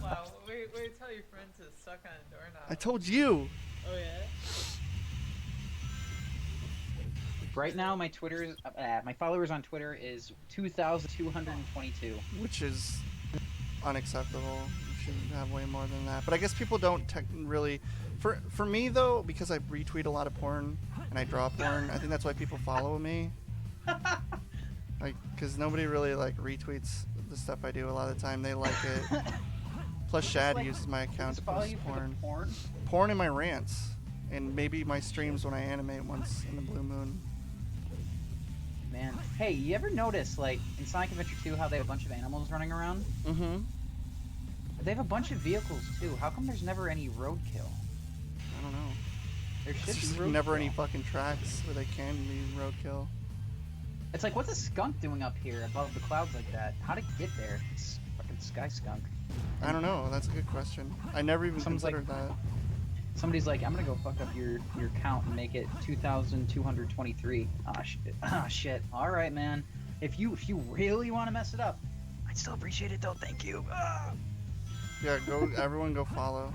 Wow, wait, tell your friend to suck on a doorknob. I told you. Oh yeah? Right now, my my followers on Twitter is 2,222. Which is unacceptable. You should have way more than that. But I guess people don't really. For me though, because I retweet a lot of porn and I draw porn, I think that's why people follow me. Like, because nobody really like retweets the stuff I do a lot of the time. They like it. Plus, Shad uses my account to follow post you for the porn. porn. Porn in my rants, and maybe my streams when I animate once in the blue moon. Man, hey, you ever notice, like, in Sonic Adventure 2, how they have a bunch of animals running around? Mm-hmm. They have a bunch of vehicles, too. How come there's never any roadkill? I don't know. There should There's be just roadkill. never any fucking tracks where they can be roadkill. It's like, what's a skunk doing up here above the clouds like that? How'd it get there? It's fucking sky skunk. I don't know. That's a good question. I never even Someone's considered that. Somebody's like, I'm gonna go fuck up your count and make it 2,223. Ah, shit. Ah, shit. All right, man. If you really want to mess it up, I'd still appreciate it, though. Thank you. Ah. Yeah, go. Everyone go follow.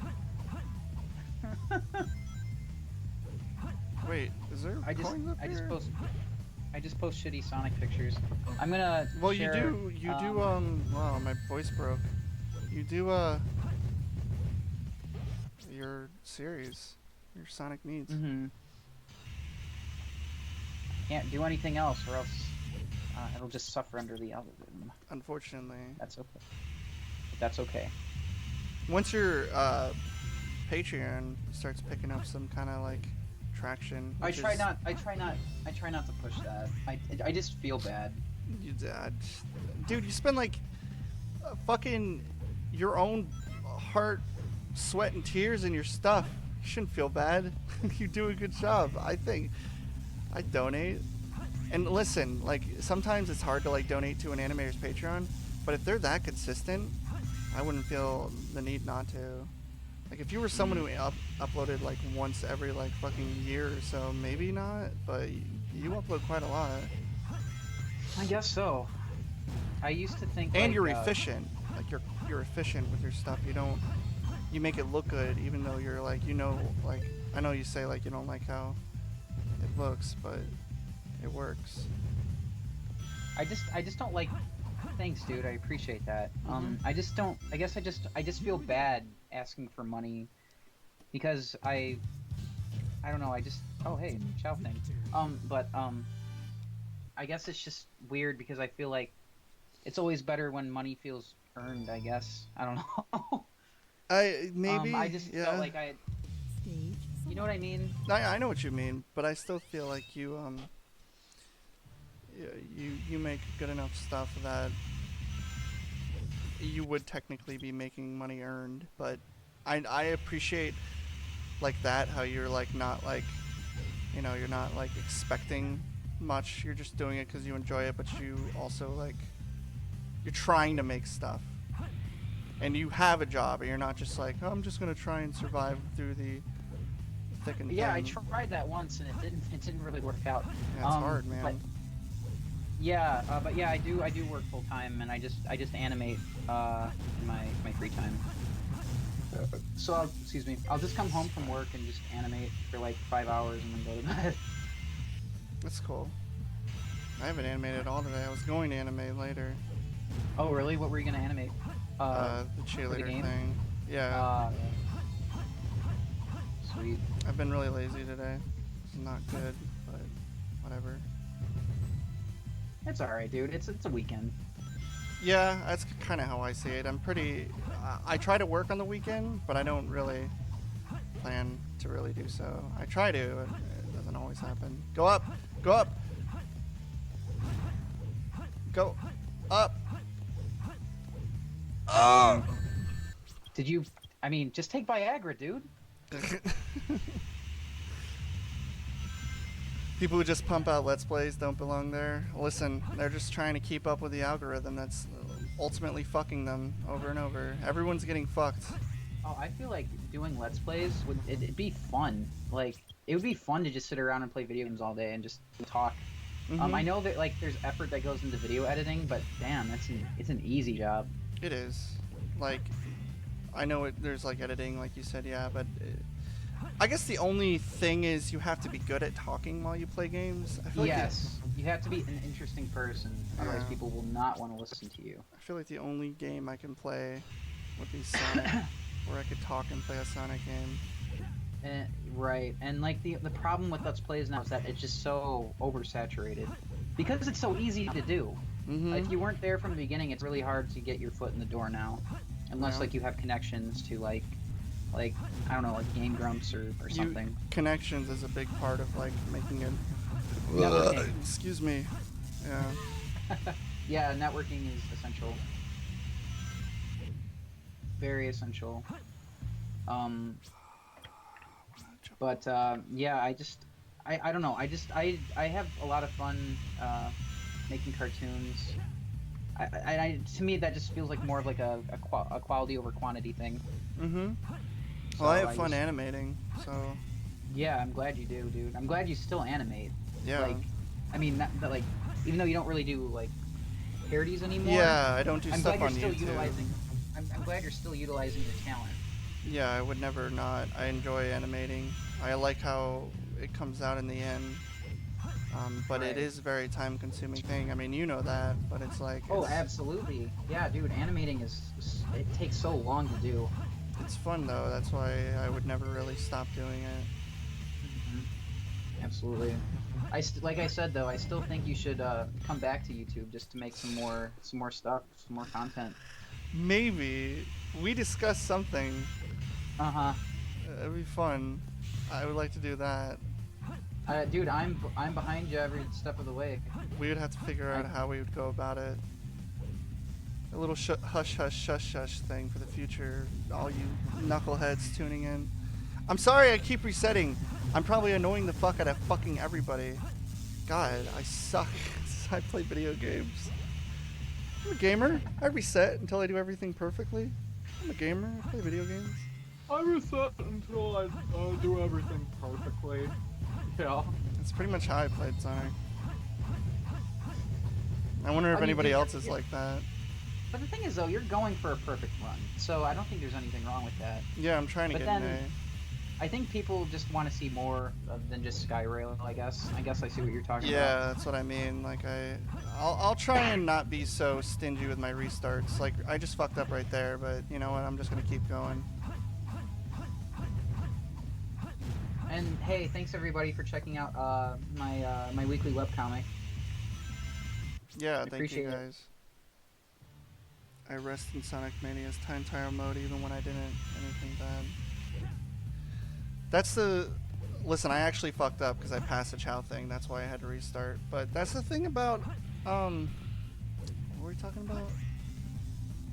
Wait, is there I coins up here? I just post shitty Sonic pictures. I'm gonna. Well, share, you do. Wow, my voice broke. You do your series, your Sonic Needs. Mm-hmm. Can't do anything else, or else it'll just suffer under the algorithm. Unfortunately, That's okay. That's okay. once your Patreon starts picking up some kind of like traction, I which try is- not to push that. I just feel bad. You, dude, you spend like fucking your own heart, sweat, and tears in your stuff. You shouldn't feel bad. You do a good job, I think. I donate. And listen, like, sometimes it's hard to like donate to an animator's Patreon, but if they're that consistent, I wouldn't feel the need not to. Like, if you were someone who uploaded like once every like fucking year or so, maybe not, but you upload quite a lot. I guess so. I used to think. And like, you're efficient. Like, you're efficient with your stuff. You make it look good, even though you're like, like, I know you say like you don't like how it looks, but it works. I just don't like. Thanks, dude. I appreciate that. I just don't. I guess I just feel bad asking for money because I don't know. Oh hey, chow thing. But I guess it's just weird because I feel like it's always better when money feels earned. I guess I don't know. I just yeah. felt like I. Stage You know what I mean? I know what you mean, but I still feel like you make good enough stuff that you would technically be making money earned. But I appreciate like that, how you're like not like, you're not like expecting much. You're just doing it because you enjoy it, but you also like, you're trying to make stuff. And you have a job, and you're not just like, oh, I'm just gonna try and survive through the thick and thin. Yeah, I tried that once and it didn't really work out. Yeah, it's hard, man. But yeah, I do work full time, and I just animate in my free time. So I'll just come home from work and just animate for like 5 hours and then go to bed. That's cool. I haven't animated at all today. I was going to animate later. Oh really? What were you gonna animate? The cheerleader game? thing. Yeah. Sweet. I've been really lazy today. It's not good, but whatever. It's alright, dude. It's a weekend. Yeah, that's kind of how I see it. I try to work on the weekend, but I don't really plan to really do so. I try to, it doesn't always happen. Go up! Go up! Go up! Oh! Did you? I mean, just take Viagra, dude. People who just pump out Let's Plays don't belong there. Listen, they're just trying to keep up with the algorithm that's ultimately fucking them over and over. Everyone's getting fucked. Oh, I feel like doing Let's Plays it'd be fun. Like, it would be fun to just sit around and play video games all day and just talk. I know that like there's effort that goes into video editing, but damn, it's an easy job. It is. Like, I know there's like editing, like you said, yeah, but I guess the only thing is you have to be good at talking while you play games. I feel Yes, you have to be an interesting person, otherwise Yeah. people will not want to listen to you. I feel like the only game I can play would be Sonic, where I could talk and play a Sonic game. Right, and like the problem with Let's Plays now is that it's just so oversaturated. Because it's so easy to do. If you weren't there from the beginning, it's really hard to get your foot in the door now. Unless Yeah. like you have connections to like I don't know, like Game Grumps or something. Connections is a big part of like making it. Networking. Excuse me. Yeah. Yeah, networking is essential. Very essential. But yeah, I don't know. I have a lot of fun making cartoons. To me, that just feels like more of like a quality over quantity thing. Well, I have I fun just- animating, so Yeah, I'm glad you do, dude. I'm glad you still animate. yeah. Like, I mean, that like, even though you don't really do like parodies anymore. Yeah, I don't do I'm stuff glad on you're still YouTube. utilizing. I'm glad you're still utilizing your talent. Yeah, I would never not. I enjoy animating. I like how it comes out in the end. But Right. it is a very time-consuming thing. I mean, you know that, but it's like Oh, it's, absolutely. Yeah, dude, animating it takes so long to do. it's fun though. That's why I would never really stop doing it. Absolutely. Like I said though, I still think you should come back to YouTube just to make some more stuff, some more content. Maybe we discussed something. Uh-huh. It'd be fun. I would like to do that. Dude, I'm behind you every step of the way. We would have to figure out how we would go about it. A little hush hush shush shush thing for the future. All you knuckleheads tuning in. I'm sorry I keep resetting. I'm probably annoying the fuck out of fucking everybody. God, I suck. I play video games. I'm a gamer. I reset until I do everything perfectly. I'm a gamer. I play video games. I reset until I do everything perfectly. Yeah. That's pretty much how I played Sonic. I wonder if I mean, anybody you're- else is like that. But the thing is though, you're going for a perfect run, so I don't think there's anything wrong with that. Yeah, I'm trying to But get an then- I think people just want to see more than just Skyrail. I guess I see what you're talking Yeah, about. that's what I mean. Like I'll try and not be so stingy with my restarts. Like I just fucked up right there, but you know what? I'm just gonna keep going. And hey, thanks everybody for checking out my weekly webcomic. Yeah, thank you appreciate it. guys. I rest in Sonic Mania's time trial mode even when I didn't anything bad. That's the listen. I actually fucked up because I passed the Chow thing. That's why I had to restart. But that's the thing about what were we talking about?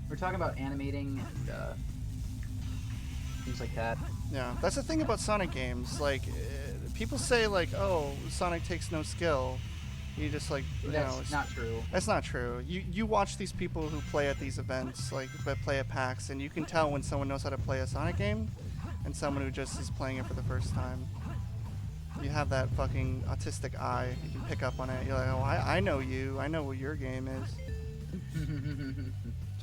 We're talking about animating and things like that. Yeah, that's the thing about Sonic games. Like, people say like, "Oh, Sonic takes no skill." You just like, you know, That's not true. that's not true. You watch these people who play at these events, like that play at PAX, and you can tell when someone knows how to play a Sonic game, and someone who just is playing it for the first time. You have that fucking autistic eye. You can pick up on it. You're like, "Oh, I know you. I know what your game is."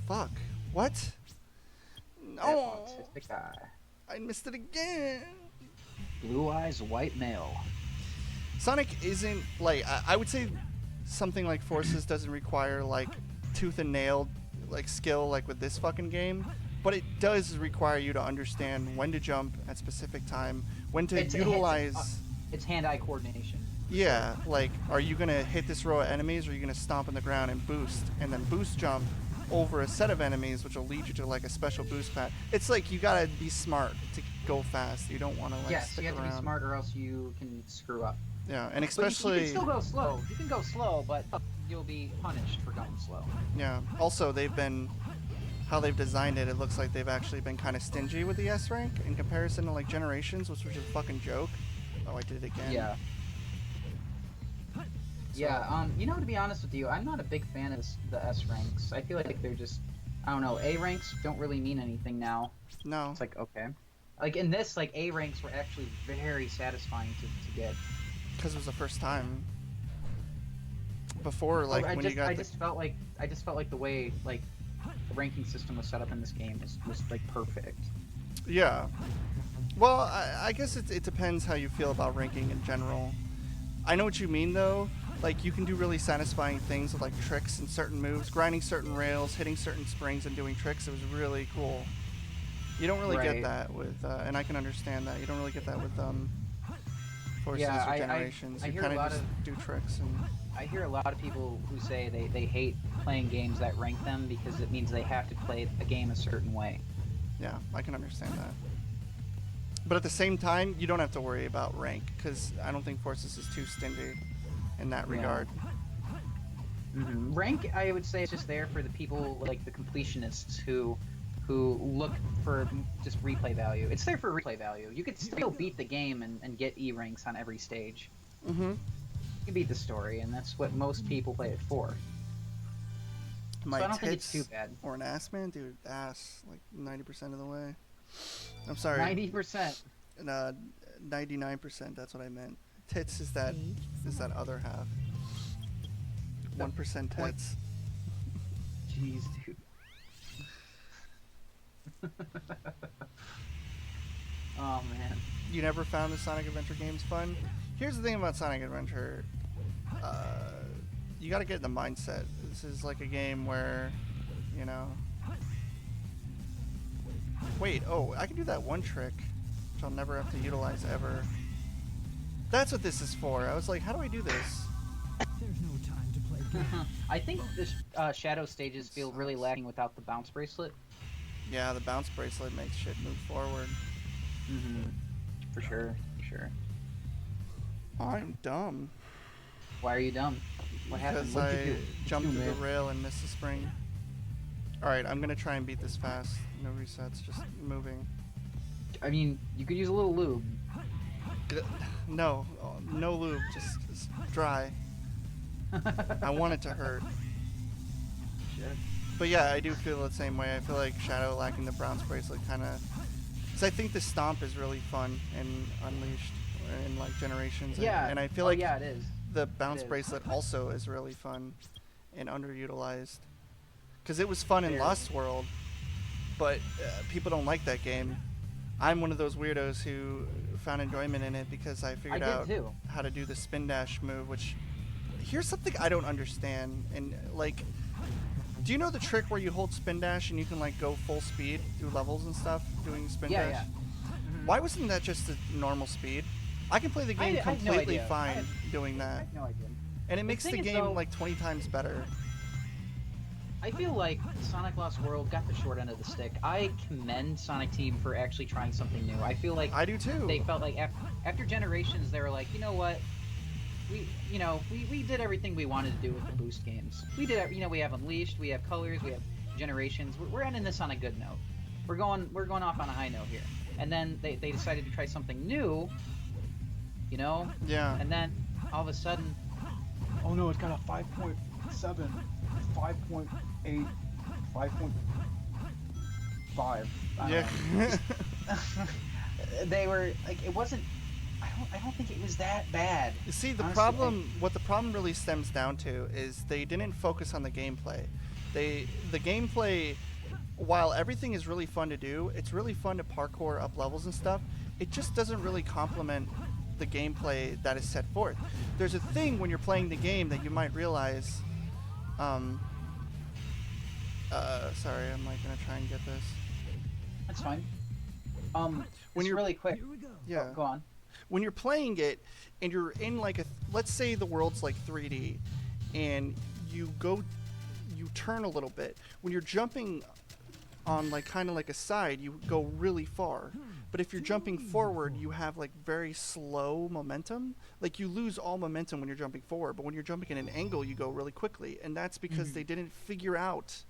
Fuck. What? No. Autistic eye. I missed it again. Blue eyes, white male. Sonic isn't like I would say something like Forces doesn't require like tooth and nail like skill like with this fucking game, but it does require you to understand when to jump at specific time, when to utilize. It's hand-eye coordination. Yeah, like are you gonna hit this row of enemies, or are you gonna stomp on the ground and boost jump over a set of enemies, which will lead you to like a special boost pad. It's like you gotta be smart to go fast. You don't want to like Yes, stick you have around. to be smart, or else you can screw up. Yeah, and But especially you can still go slow. You can go slow, but you'll be punished for going slow. yeah. Also, how they've designed it. It looks like they've actually been kind of stingy with the S rank in comparison to like Generations, which was a fucking joke. Oh, I did it again. Yeah. Yeah, to be honest with you, I'm not a big fan of the S ranks. I feel like they're just, I don't know, A ranks don't really mean anything now. No, It's like, okay. Like in this, like A ranks were actually very satisfying to get. because it was the first time. Before, like I when just, you got I the, just felt like the way like the ranking system was set up in this game was like perfect. yeah. Well, I guess it depends how you feel about ranking in general. I know what you mean though. Like you can do really satisfying things with like tricks and certain moves, grinding certain rails, hitting certain springs, and doing tricks. It was really cool. You don't really get Right. that with, and I can understand that. You don't really get that with Forces Yeah, or Generations. I You hear kind a of lot just of do tricks and. I hear a lot of people who say they hate playing games that rank them because it means they have to play a game a certain way. Yeah, I can understand that. But at the same time, you don't have to worry about rank because I don't think Forces is too stingy in that Yeah. regard. Rank, I would say, is just there for the people like the completionists who look for just replay value. It's there for replay value. You could still beat the game and get E ranks on every stage. Mm-hmm. You beat the story, and that's what most people play it for. My So I don't think it's tits too bad. or an ass man, dude, ass like 90% of the way. I'm sorry. 90%. 99%. That's what I meant. Tits is that other half. 1% tits. Jeez, dude. Oh man. You never found the Sonic Adventure games fun? Here's the thing about Sonic Adventure. You got to get in the mindset. This is like a game where, you know. Wait, oh, I can do that one trick, which I'll never have to utilize ever. That's what this is for. I was like, how do I do this? There's no time to play games. I think the shadow stages feel really lacking without the bounce bracelet. Yeah, the bounce bracelet makes shit move forward. For sure. I'm dumb. Why are you dumb? What happened? Because What'd you I do? jumped What'd through you the do, rail and missed the spring. Alright, I'm gonna try and beat this fast. No resets, just moving. man? I mean, you could use a little lube. No, no lube, just dry. I want it to hurt. Shit. But yeah, I do feel the same way. I feel like Shadow lacking the bounce bracelet kind of... Because I think the stomp is really fun in Unleashed, in like Generations. Yeah. And I feel like yeah, it is. the bounce is. bracelet also is really fun and underutilized. Because it was fun in Very. Lost World, but people don't like that game. I'm one of those weirdos who found enjoyment in it because I figured did out too. how to do the spin dash move, which... Here's something I don't understand. And like... Do you know the trick where you hold spin dash and you can like go full speed through levels and stuff doing spin dash? Yeah. Why wasn't that just a normal speed? I can play the game I have no completely idea. fine doing I that. have no idea. And it makes the thing is, game though- like 20 times better. I feel like Sonic Lost World got the short end of the stick. I commend Sonic Team for actually trying something new. I feel like I do too. they felt like after Generations, they were like, you know what? We did everything we wanted to do with the boost games. We did, we have Unleashed, we have Colors, we have Generations. We're ending this on a good note. We're going off on a high note here. And then they decided to try something new, Yeah. and then all of a sudden, Oh no, it's got a 5.7, 5.8, 5.5. Yeah. They were like, it wasn't. I don't think it was that bad. You see, the Honestly, what the problem really stems down to is they didn't focus on the gameplay. The gameplay, while everything is really fun to do, it's really fun to parkour up levels and stuff. It just doesn't really complement the gameplay that is set forth. There's a thing when you're playing the game that you might realize. Sorry, I'm like gonna try and get this. That's fine. When Just you're- really quick. Here we go. Yeah. Oh, go on. When you're playing it and you're in like let's say the world's like 3D and you turn a little bit. When you're jumping on like kind of like a side, you go really far. But if you're jumping forward, you have like very slow momentum. Like you lose all momentum when you're jumping forward, but when you're jumping in an angle, you go really quickly. And that's because they didn't figure out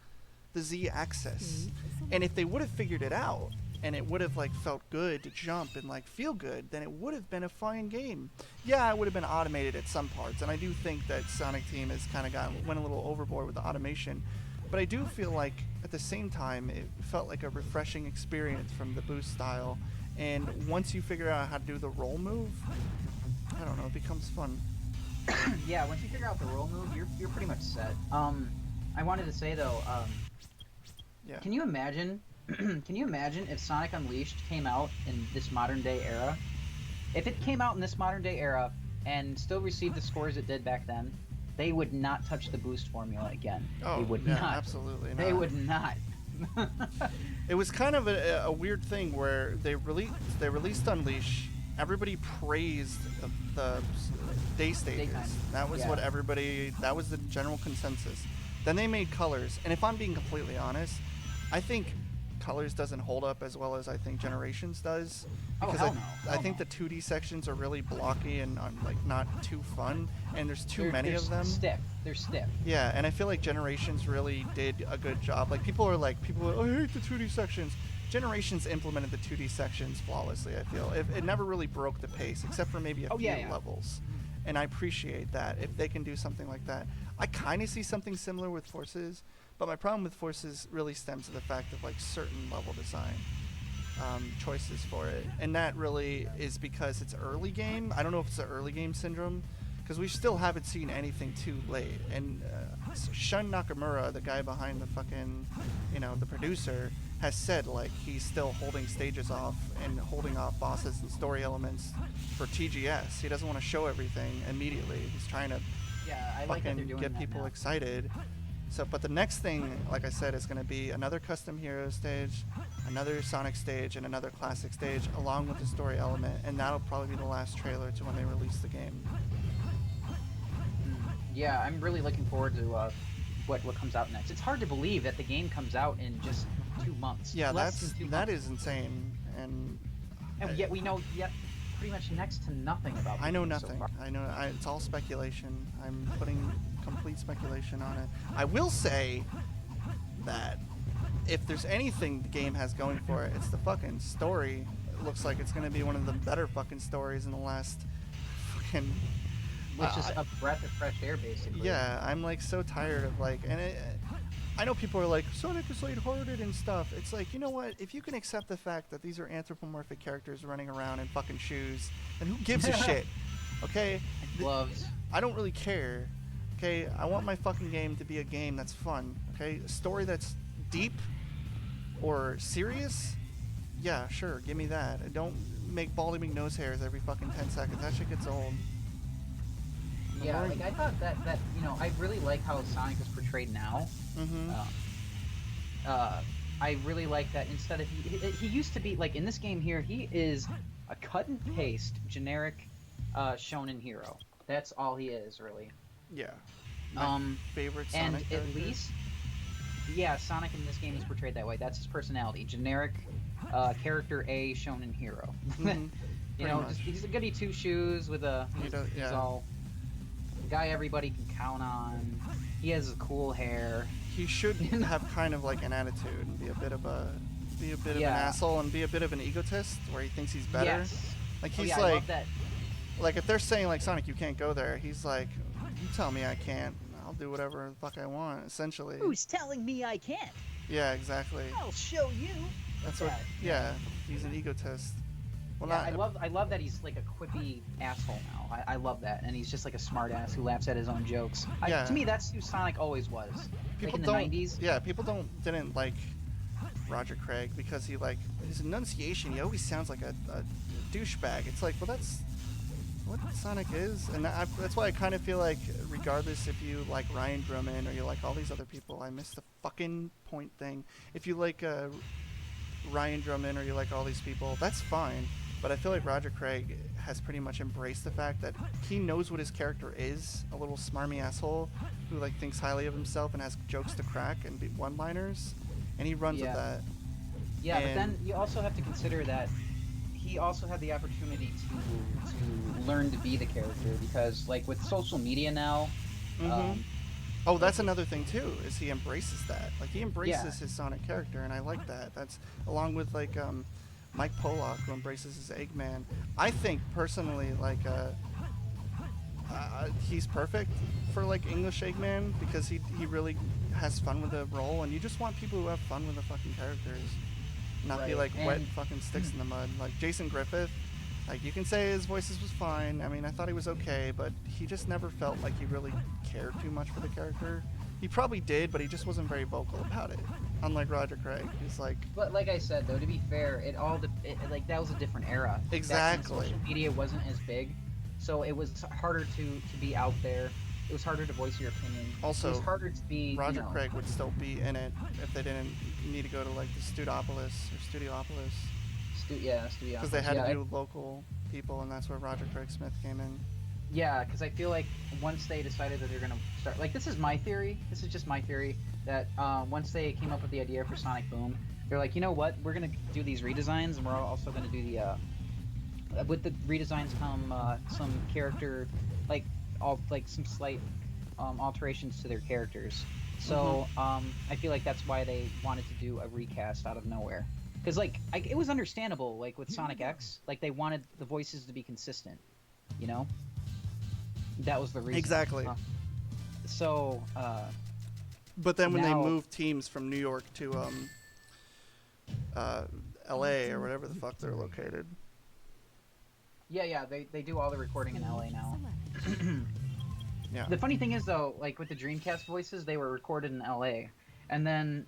the Z axis. And if they would have figured it out and it would have like felt good to jump and like feel good, then it would have been a fine game. Yeah, it would have been automated at some parts, and I do think that Sonic Team has kind of went a little overboard with the automation. But I do feel like at the same time it felt like a refreshing experience from the boost style. And once you figure out how to do the roll move, I don't know, it becomes fun. Yeah, once you figure out the roll move, you're pretty much set. I wanted to say though, Yeah. can you imagine? Can you imagine if Sonic Unleashed came out in this modern day era? If it came out in this modern day era and still received the scores it did back then, they would not touch the boost formula again. Oh, they would yeah, not. absolutely not. They would not. It was kind of a weird thing where they released Unleash. Everybody praised the day stages. Daytime. That was Yeah. that was the general consensus. Then they made Colors, and if I'm being completely honest, I think Colors doesn't hold up as well as I think Generations does. Oh, Because hell no. I Hell think no. the 2D sections are really blocky and like not too fun, and there's too many They're of them. Stiff. They're stiff. Yeah, and I feel like Generations really did a good job. Like people are, I hate the 2D sections. Generations implemented the 2D sections flawlessly, I feel. It never really broke the pace, except for maybe a few yeah. levels. And I appreciate that, if they can do something like that. I kind of see something similar with Forces, but my problem with Forces really stems to the fact of like certain level design choices for it. And that really is because it's early game. I don't know if it's an early game syndrome, because we still haven't seen anything too late. And Shun Nakamura, the guy behind the fucking, the producer, has said like he's still holding stages off and holding off bosses and story elements for TGS. He doesn't want to show everything immediately. He's trying to Yeah, I like that they're fucking doing get that people now. excited. So, but the next thing, like I said, is going to be another custom hero stage, another Sonic stage, and another classic stage, along with the story element, and that'll probably be the last trailer to when they release the game. Yeah, I'm really looking forward to what comes out next. It's hard to believe that the game comes out in just 2 months. Yeah, Less than 2 that months. is insane, and Yet we know pretty much next to nothing about. I the know game nothing. So far. I know it's all speculation. I'm putting complete speculation on it. I will say that if there's anything the game has going for it, it's the fucking story. It looks like it's going to be one of the better fucking stories in the last fucking. Which is a breath of fresh air, basically. Yeah, I'm like so tired of like, and I know people are like, Sonic is lighthearted and stuff. It's like, you know what? If you can accept the fact that these are anthropomorphic characters running around in fucking shoes, then who gives a shit? Okay? Gloves. I don't really care. Okay? I want my fucking game to be a game that's fun. Okay? A story that's deep or serious? Yeah, sure. Give me that. Don't make Baldy McNose hairs every fucking 10 seconds. That shit gets old. Yeah, like I thought that I really like how Sonic is portrayed now. Mm-hmm. I really like that instead of he used to be like in this game here he is a cut and paste generic shonen hero. That's all he is really. Yeah. My favorite Sonic and character. at least Sonic in this game is portrayed that way. That's his personality. Generic character A shonen hero. Mhm. You know, just, he's a goody two shoes with a he's all the guy everybody can count on. He has cool hair. He should have kind of like an attitude and be a bit of an asshole and be a bit of an egotist where he thinks he's better. Yes. Like he's I love that. like if they're saying like Sonic you can't go there, he's like, you tell me I can't, I'll do whatever the fuck I want, essentially. Who's telling me I can't? Yeah, exactly. I'll show you. That's what. Yeah, he's an egotist. Well, I love that he's like a quippy asshole now. I love that, and he's just like a smart ass who laughs at his own jokes. Yeah. To me, that's who Sonic always was. People like in the 90s. Yeah, people didn't like Roger Craig because he like his enunciation. He always sounds like a douchebag. It's like, well, that's what Sonic is, and that's why I kind of feel like, regardless if you like Ryan Drummond or you like all these other people, I missed the fucking point thing. If you like Ryan Drummond or you like all these people, that's fine. But I feel like Roger Craig has pretty much embraced the fact that he knows what his character is, a little smarmy asshole who like thinks highly of himself and has jokes to crack and one-liners, and he runs with that. Yeah, but then you also have to consider that he also had the opportunity to learn to be the character, because like with social media now, Oh, that's another thing too. Is he embraces that? Like he embraces Yeah. his Sonic character, and I like that. That's along with like Mike Pollock, who embraces his Eggman. I think personally, like he's perfect for like English Eggman because he really has fun with the role, and you just want people who have fun with the fucking characters, not be Right, like wet and- fucking sticks in the mud. Like Jason Griffith, like you can say his voices was fine. I mean, I thought he was okay, but he just never felt like he really cared too much for the character. He probably did, but he just wasn't very vocal about it. Unlike Roger Craig, he's like, But like I said, though, to be fair, like that was a different era. Back then, Exactly. social media wasn't as big, so it was harder to be out there. It was harder to voice your opinion. Also, it was harder to be. Roger you know, Craig would still be in it if they didn't need to go to like the Studiopolis, studio. because they had to do local people, and that's where Roger Craig Smith came in. Yeah, because I feel like once they decided that they're gonna start, like this is my theory. This is just my theory that once they came up with the idea for Sonic Boom, they're like, you know what, we're gonna do these redesigns, and we're also gonna do the with the redesigns come some character, like some slight alterations to their characters. So I feel like that's why they wanted to do a recast out of nowhere. Because like it was understandable, like with Sonic X, like they wanted the voices to be consistent, you know. That was the reason. Exactly. So. But then when now- they moved teams from New York to L.A. or whatever the fuck they're located. Yeah, they do all the recording in LA now. Yeah. The funny thing is though, like with the Dreamcast voices, they were recorded in LA, and then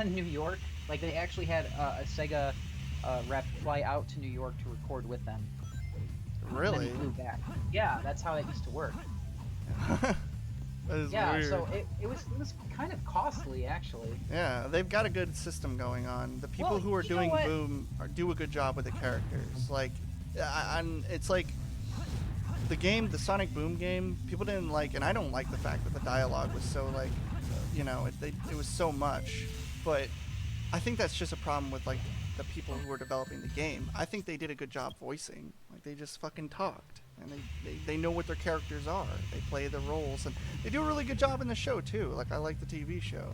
New York, like they actually had a Sega rep fly out to New York to record with them. Really? And then flew back. Yeah, that's how it used to work. That is Yeah, weird. so it was kind of costly actually. Yeah, they've got a good system going on. The people Well, who are you know doing what? Boom do a good job with the characters. Like, it's like the game, the Sonic Boom game. People didn't like, and I don't like the fact that the dialogue was so like, it was so much. But I think that's just a problem with like the people who were developing the game. I think they did a good job voicing. Like they just fucking talked. And they know what their characters are. They play the roles, and they do a really good job in the show too. Like I like the TV show.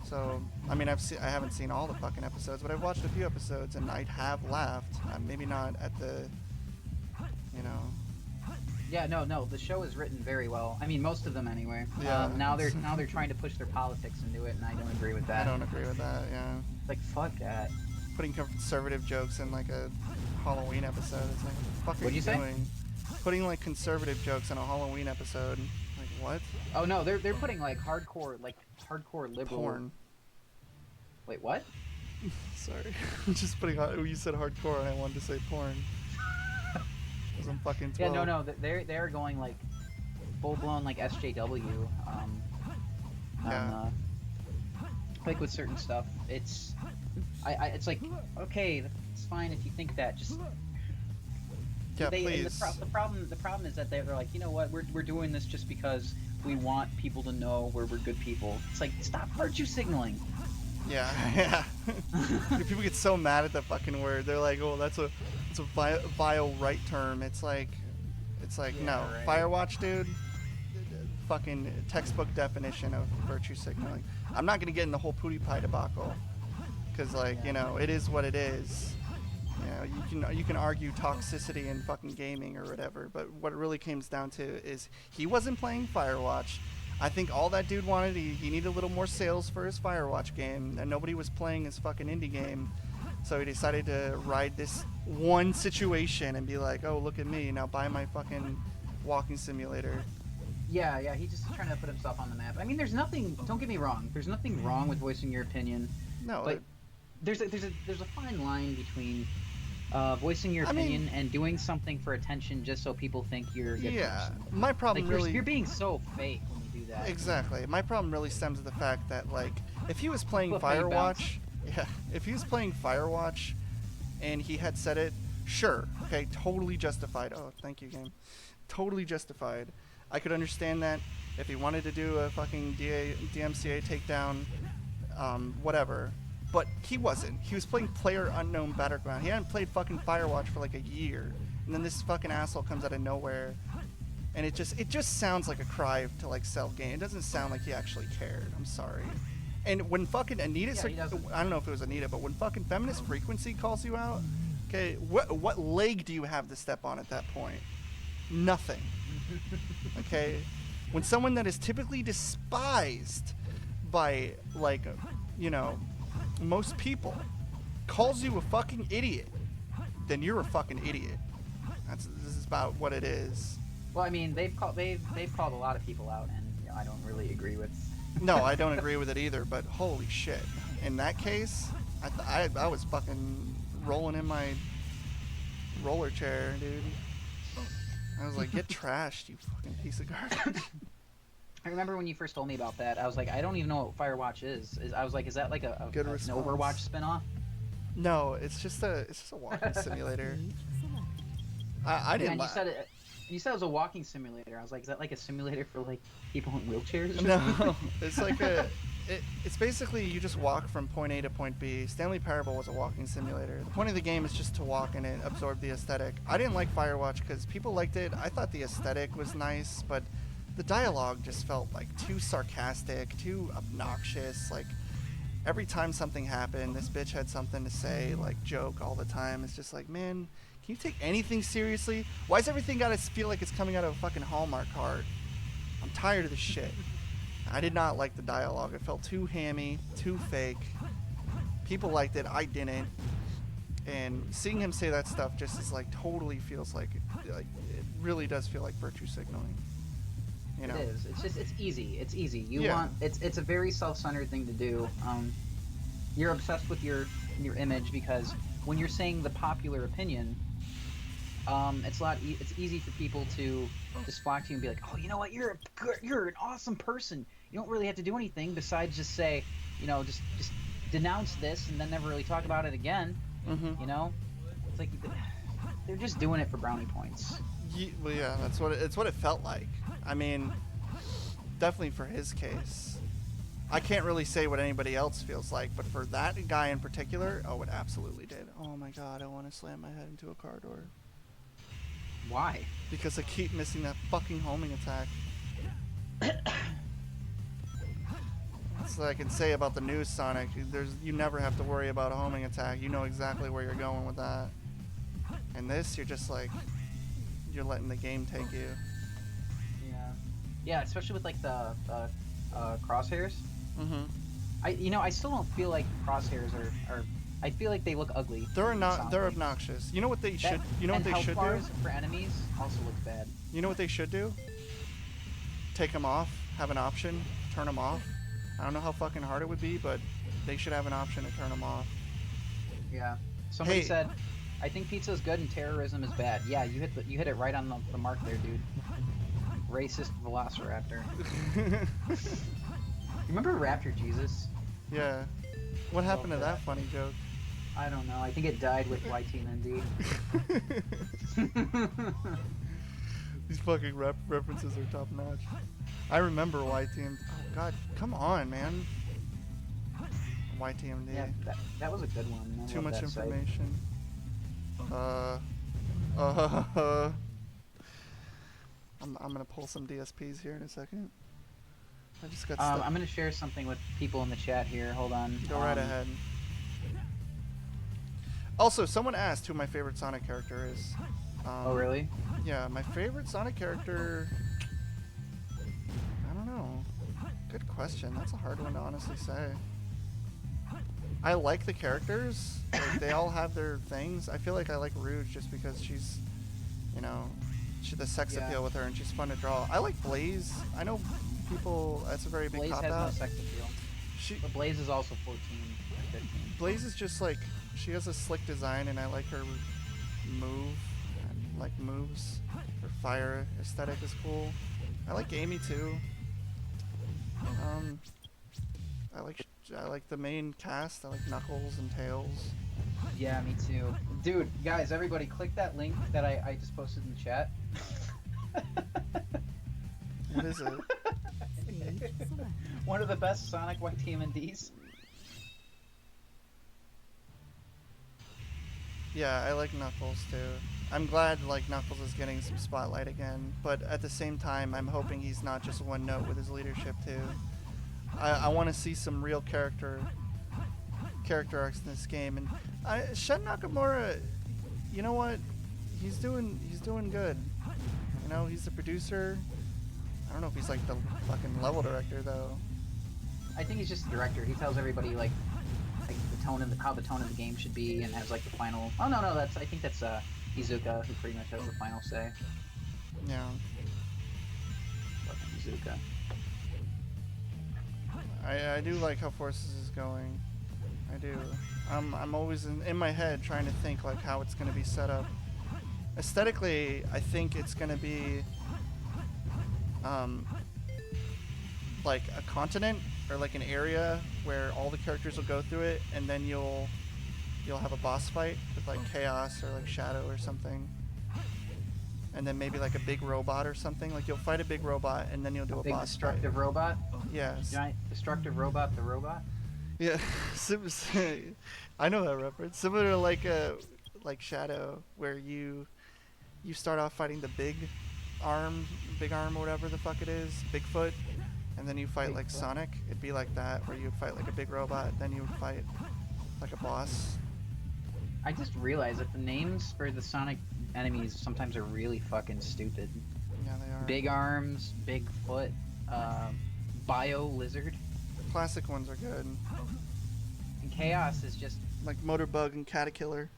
So I mean, I haven't seen all the fucking episodes, but I've watched a few episodes, and I have laughed. Maybe not at the, you know. Yeah, no, the show is written very well. I mean, most of them anyway. Yeah. Now they're trying to push their politics into it, and I don't agree with that. I don't agree with that. Yeah. Like fuck that. Putting conservative jokes in like a Halloween episode. It's like, what the fuck are What'd you say? doing? Putting like conservative jokes in a Halloween episode. Like what? Oh no, they're putting like hardcore liberal. Porn. Wait, what? Sorry. I'm just putting on. You said hardcore, and I wanted to say porn. Because I'm fucking 12. Yeah, no, they're going like full blown like SJW. Yeah. Like with certain stuff, it's it's like okay, it's fine if you think that. Just Yeah, and please. the problem is that they're like, you know what, we're doing this just because we want people to know we're good people. It's like, stop virtue signaling. Yeah, yeah. People get so mad at the fucking word. They're like, oh, it's a vile right term. It's like Yeah, no. right. Firewatch, dude. Fucking textbook definition of virtue signaling. I'm not gonna get in the whole PewDiePie debacle, because like it is what it is. You can argue toxicity in fucking gaming or whatever, but what it really comes down to is he wasn't playing Firewatch. I think all that dude wanted, he needed a little more sales for his Firewatch game, and nobody was playing his fucking indie game. So he decided to ride this one situation and be like, oh, look at me, now buy my fucking walking simulator. Yeah, he's just trying to put himself on the map. I mean, there's nothing. Don't get me wrong. There's nothing wrong with voicing your opinion. No, But there's a fine line between voicing your I mean- opinion and doing something for attention just so people think you're a good yeah, person. my problem Like really... you're being so fake when you do that. Exactly. My problem really stems to the fact that, like, if he was playing Look how you Firewatch, if he was playing Firewatch, and he had said it, sure, okay, totally justified. Oh, thank you, game. Totally justified. I could understand that if he wanted to do a fucking DMCA takedown, whatever. But he wasn't. He was playing Player Unknown Battleground. He hadn't played fucking Firewatch for like a year, and then this fucking asshole comes out of nowhere and it just sounds like a cry to like sell game. It doesn't sound like he actually cared. I'm sorry. And when fucking Anita, Yeah, he doesn't. I don't know if it was Anita, but when fucking Feminist Frequency calls you out, okay, what leg do you have to step on at that point? Nothing. Okay, when someone that is typically despised by like, you know, most people calls you a fucking idiot, then you're a fucking idiot. This is about what it is. Well, I mean, they've called a lot of people out, and you know, I don't really agree with. No, I don't agree with it either. But holy shit, in that case, I was fucking rolling in my roller chair, dude. I was like, get trashed, you fucking piece of garbage. I remember when you first told me about that. I was like, I don't even know what Firewatch is. I was like, is that like an Overwatch spinoff? No, it's just a walking simulator. I didn't. And you said it was a walking simulator. I was like, is that like a simulator for like people in wheelchairs? No, it's like it's basically you just walk from point A to point B. Stanley Parable was a walking simulator. The point of the game is just to walk and absorb the aesthetic. I didn't like Firewatch because people liked it. I thought the aesthetic was nice, but the dialogue just felt like too sarcastic, too obnoxious. Like every time something happened, this bitch had something to say, like joke all the time. It's just like, man, can you take anything seriously? Why's everything gotta feel like it's coming out of a fucking Hallmark card? I'm tired of this shit. I did not like the dialogue. It felt too hammy, too fake. People liked it, I didn't. And seeing him say that stuff just is like totally feels like it really does feel like virtue signaling. You know? It is. It's easy. It's easy. Yeah. It's a very self-centered thing to do. You're obsessed with your image because when you're saying the popular opinion, it's easy for people to just flock to you and be like, oh, you know what, you're an awesome person. You don't really have to do anything besides just say, you know, just denounce this and then never really talk about it again. Mm-hmm. You know, it's like they're just doing it for brownie points. Well, yeah, that's what it felt like. I mean, definitely for his case. I can't really say what anybody else feels like, but for that guy in particular, oh, it absolutely did. Oh my god, I want to slam my head into a car door. Why? Because I keep missing that fucking homing attack. That's what I can say about the new Sonic. You never have to worry about a homing attack. You know exactly where you're going with that. And this, you're just like, you're letting the game take you. Yeah, especially with like the crosshairs. Mm-hmm. I still don't feel like crosshairs are. I feel like they look ugly. They're obnoxious. You know what they should. You know what they should do. For enemies also looks bad. You know what they should do? Take them off. Have an option. Turn them off. I don't know how fucking hard it would be, but they should have an option to turn them off. Yeah. Somebody said, I think pizza is good and terrorism is bad. Yeah, you hit it right on the mark there, dude. Racist Velociraptor. Remember Raptor Jesus? Yeah. What happened to that funny joke? I don't know. I think it died with YTMND. These fucking references are top notch. I remember YTMD. Oh god, come on, man. YTMD. Yeah, that was a good one. Too much information. I'm gonna pull some DSPs here in a second. I just got stuck. I'm gonna share something with people in the chat here. Hold on. Go right ahead. Also, someone asked who my favorite Sonic character is. Oh, really? Yeah, my favorite Sonic character... I don't know. Good question. That's a hard one to honestly say. I like the characters. Like, they all have their things. I feel like I like Rouge just because she's, you know, the sex appeal with her and she's fun to draw. I like Blaze. I know people, that's a very big Blaze cop-out. has no sex appeal. But Blaze is also 14 or 15. Blaze is just like, she has a slick design and I like her move. I like moves. Her fire aesthetic is cool. I like Amy too. I like the main cast. I like Knuckles and Tails. Yeah, me too. Dude, guys, everybody click that link that I just posted in the chat. What is it? One of the best Sonic YTMNDs. Yeah, I like Knuckles too. I'm glad like Knuckles is getting some spotlight again, but at the same time, I'm hoping he's not just one note with his leadership too. I want to see some real character arcs in this game, and Shen Nakamura, you know what? He's doing good. You know, he's the producer. I don't know if he's like the fucking level director though. I think he's just the director. He tells everybody like the tone of how the tone of the game should be, and has like the final. Oh no, I think that's Izuka who pretty much has the final say. Yeah. Fucking Izuka. I do like how Forces is going. I do. I'm always in my head trying to think like how it's gonna be set up. Aesthetically, I think it's gonna be like a continent or like an area where all the characters will go through it, and then you'll have a boss fight with like Chaos or like Shadow or something, and then maybe like a big robot or something. Like you'll fight a big robot and then you'll do a Big boss destructive fight. robot. Yes. Giant destructive robot. The robot. Yeah. I know that reference. Similar to like Shadow, where you start off fighting the big arm or whatever the fuck it is, Bigfoot, and then you fight like Bigfoot. Sonic. It'd be like that, where you would fight like a big robot, then you would fight like a boss. I just realized that the names for the Sonic enemies sometimes are really fucking stupid. Yeah, they are. Big arms, Bigfoot, Bio Lizard, The classic ones are good, and Chaos is just like Motorbug and Caterkiller.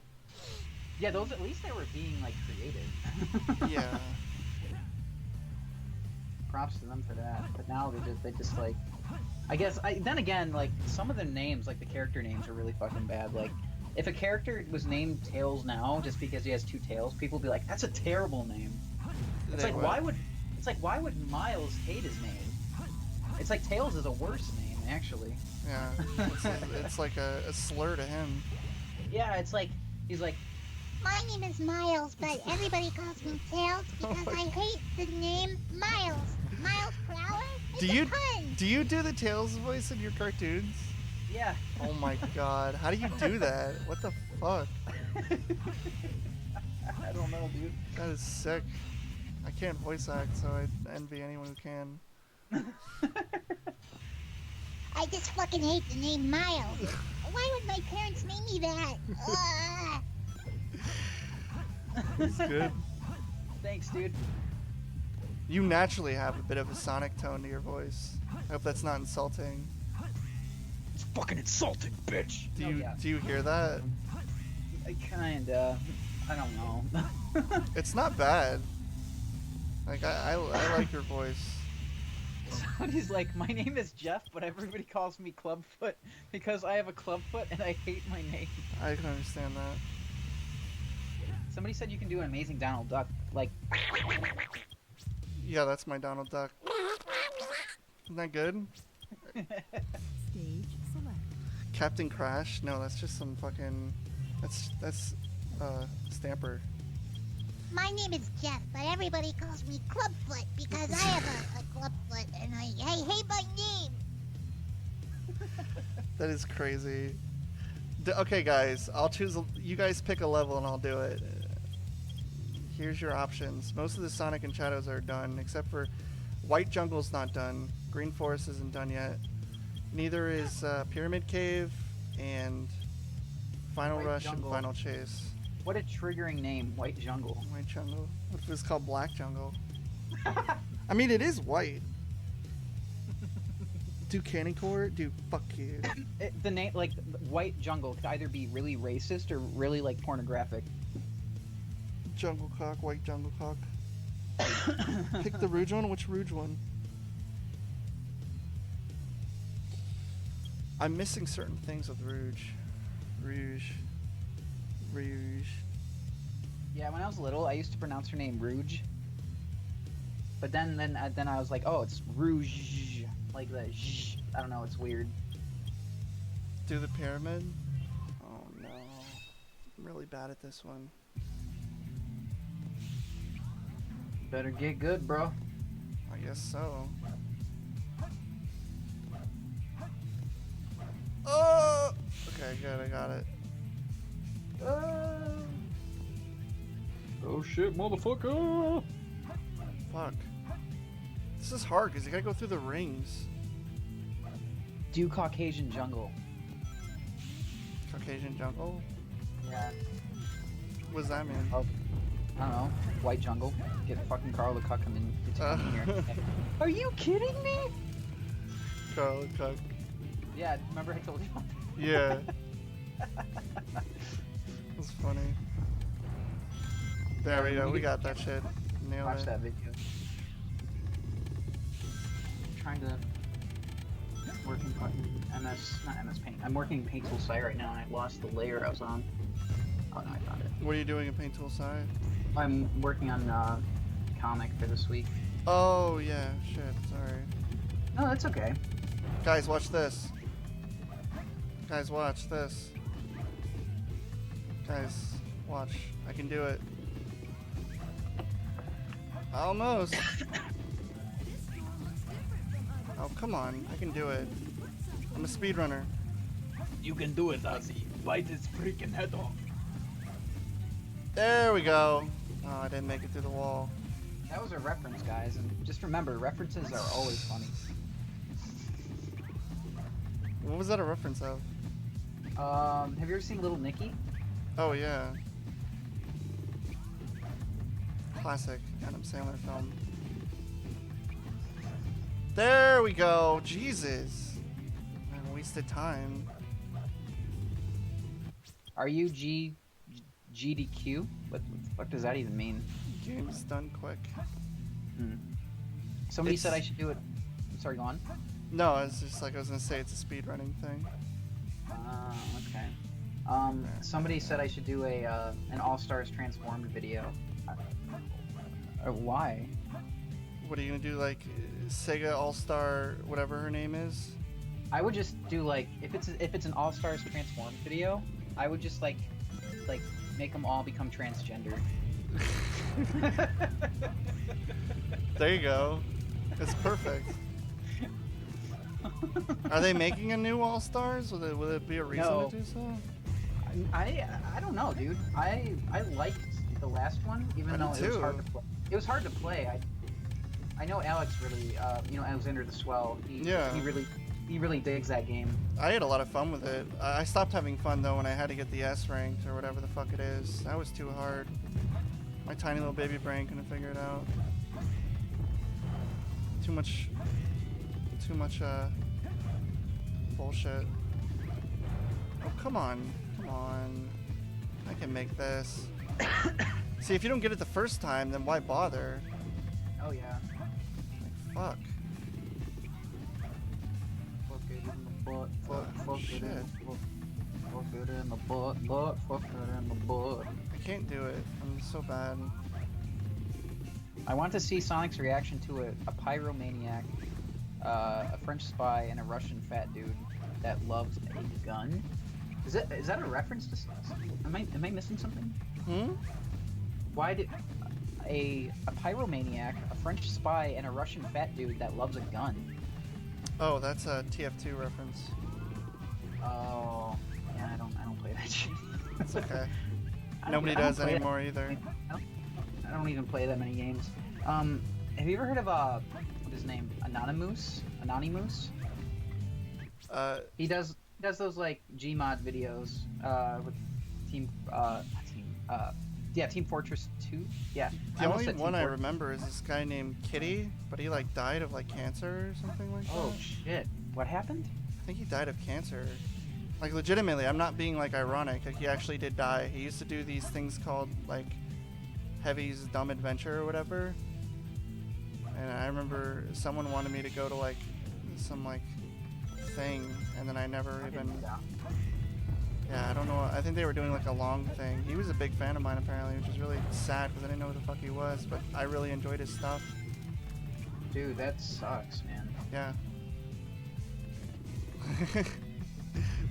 yeah. Those at least they were being like creative. Yeah. Props to them for that. But now they just like, I guess then again like some of the names like the character names are really fucking bad. Like if a character was named Tails now just because he has two tails, people would be like, that's a terrible name. It's They like would. why would Miles hate his name? It's like Tails is a worse name actually. Yeah. It's like a slur to him. Yeah, it's like he's like, My name is Miles, but everybody calls me Tails because I hate the name Miles. Miles per hour? It's Do a you pun. do you do the Tails voice in your cartoons? yeah. Oh my god, how do you do that? What the fuck? I don't know, dude. That is sick. I can't voice act, so I envy anyone who can. I just fucking hate the name Miles. Why would my parents name me that? That's good. Thanks, dude. You naturally have a bit of a Sonic tone to your voice. I hope that's not insulting. It's fucking insulting, bitch. Do Oh, you yeah. do you hear that? I kinda. I don't know. It's not bad. Like I like your voice. Somebody's like, my name is Jeff, but everybody calls me Clubfoot because I have a clubfoot and I hate my name. I can understand that. Somebody said you can do an amazing Donald Duck. Like, Yeah, that's my Donald Duck. Isn't that good? Stage select. Captain Crash? No, that's just some fucking. That's Stamper. My name is Jeff, but everybody calls me Clubfoot because I have a clubfoot and I hate my name. That is crazy. Okay, guys, I'll choose. You guys pick a level and I'll do it. Here's your options. Most of the Sonic and Shadows are done, except for White Jungle's not done. Green Forest isn't done yet. Neither is Pyramid Cave and Final White Rush Jungle. and Final Chase. what a triggering name, White Jungle. White Jungle. What if it's called Black Jungle? I mean, it is white. Do Candy Core? Dude, fuck you. The name, like, White Jungle could either be really racist or really, like, pornographic. Jungle Cock, White Jungle Cock. Pick the Rouge one? Which Rouge one? I'm missing certain things with Rouge. Rouge. Yeah, when I was little, I used to pronounce her name Rouge. But then I was like, oh, it's Rouge. Like the zh. I don't know, it's weird. Do the pyramid? Oh no. I'm really bad at this one. Better get good, bro. I guess so. Oh! Okay, good, I got it. shit, motherfucker! Fuck. This is hard because you gotta go through the rings. Do Caucasian jungle. Caucasian jungle? Yeah. What does that mean? Oh, I don't know. White jungle. Get fucking Carl the Cuck him in. Come in here. Are you kidding me? Carl Cook. Yeah, remember I told you? Yeah. That's funny. There we go. We got that shit. Nailed Watch it. that video. I'm trying to work in fucking not MS Paint. I'm working in Paint Tool Site right now, and I lost the layer I was on. Oh no, I found it. What are you doing in Paint Tool Side? I'm working on comic for this week. Oh yeah, shit. Sorry. No, that's okay. Guys, watch this. Guys, watch this. Guys, watch. I can do it. Almost. Oh, come on. I can do it. I'm a speedrunner. You can do it, Ozzy. Bite his freaking head off. There we go. Oh, I didn't make it through the wall. That was a reference, guys, and just remember, references are always funny. What was that a reference of? Have you ever seen Little Nicky? Oh, yeah. Classic Adam Sandler film. There we go. Jesus. I wasted time. Are you GDQ? What the fuck does that even mean? Game's done quick. Somebody said I It's- should do it. Sorry, go on. No, it's just like I was gonna say it's a speedrunning thing. Okay. Somebody said I should do an All Stars Transformed video. Why? What are you gonna do, like Sega All-Star, whatever her name is? I would just do like if it's an All Stars Transformed video, I would just like make them all become transgender. There you go. It's perfect. Are they making a new All-Stars? Will it be a reason No. to do so? I don't know, dude. I liked the last one, even I though did it was too. hard to play. It was hard to play. I know Alex really, Alexander the Swell. Yeah. He really digs that game. I had a lot of fun with it. I stopped having fun though when I had to get the S ranked or whatever the fuck it is. That was too hard. My tiny little baby brain couldn't figure it out. Too much bullshit. Oh, come on. Come on. I can make this. See, if you don't get it the first time, then why bother? Oh yeah. Like, fuck. Fuck it in the butt. Fuck it in shit. the butt. Fuck it in the butt. Fuck it in the butt. I can't do it. I'm so bad. I want to see Sonic's reaction to a pyromaniac, a French spy, and a Russian fat dude that loves a gun. Is that a reference to? Am I missing something? Hmm? Why did a pyromaniac, a French spy, and a Russian fat dude that loves a gun? Oh, that's a TF2 reference. Oh, yeah, I don't play that shit. It's okay. I don't- Nobody I don't does play that- anymore either. I don't even play that many games. Have you ever heard of what is his name? Anonymous? He does those like Gmod videos with Team Fortress 2. Yeah. The I almost only said Team one I Fortress. remember is this guy named Kitty, but he like died of like cancer or something like that. Oh shit! What happened? I think he died of cancer. Like legitimately, I'm not being like ironic. Like he actually did die. He used to do these things called like Heavy's Dumb Adventure or whatever. And I remember someone wanted me to go to like some like thing, and then I never even. Yeah, I don't know. I think they were doing like a long thing. He was a big fan of mine apparently, which is really sad because I didn't know who the fuck he was, but I really enjoyed his stuff. Dude, that sucks, man. Yeah. Fuck,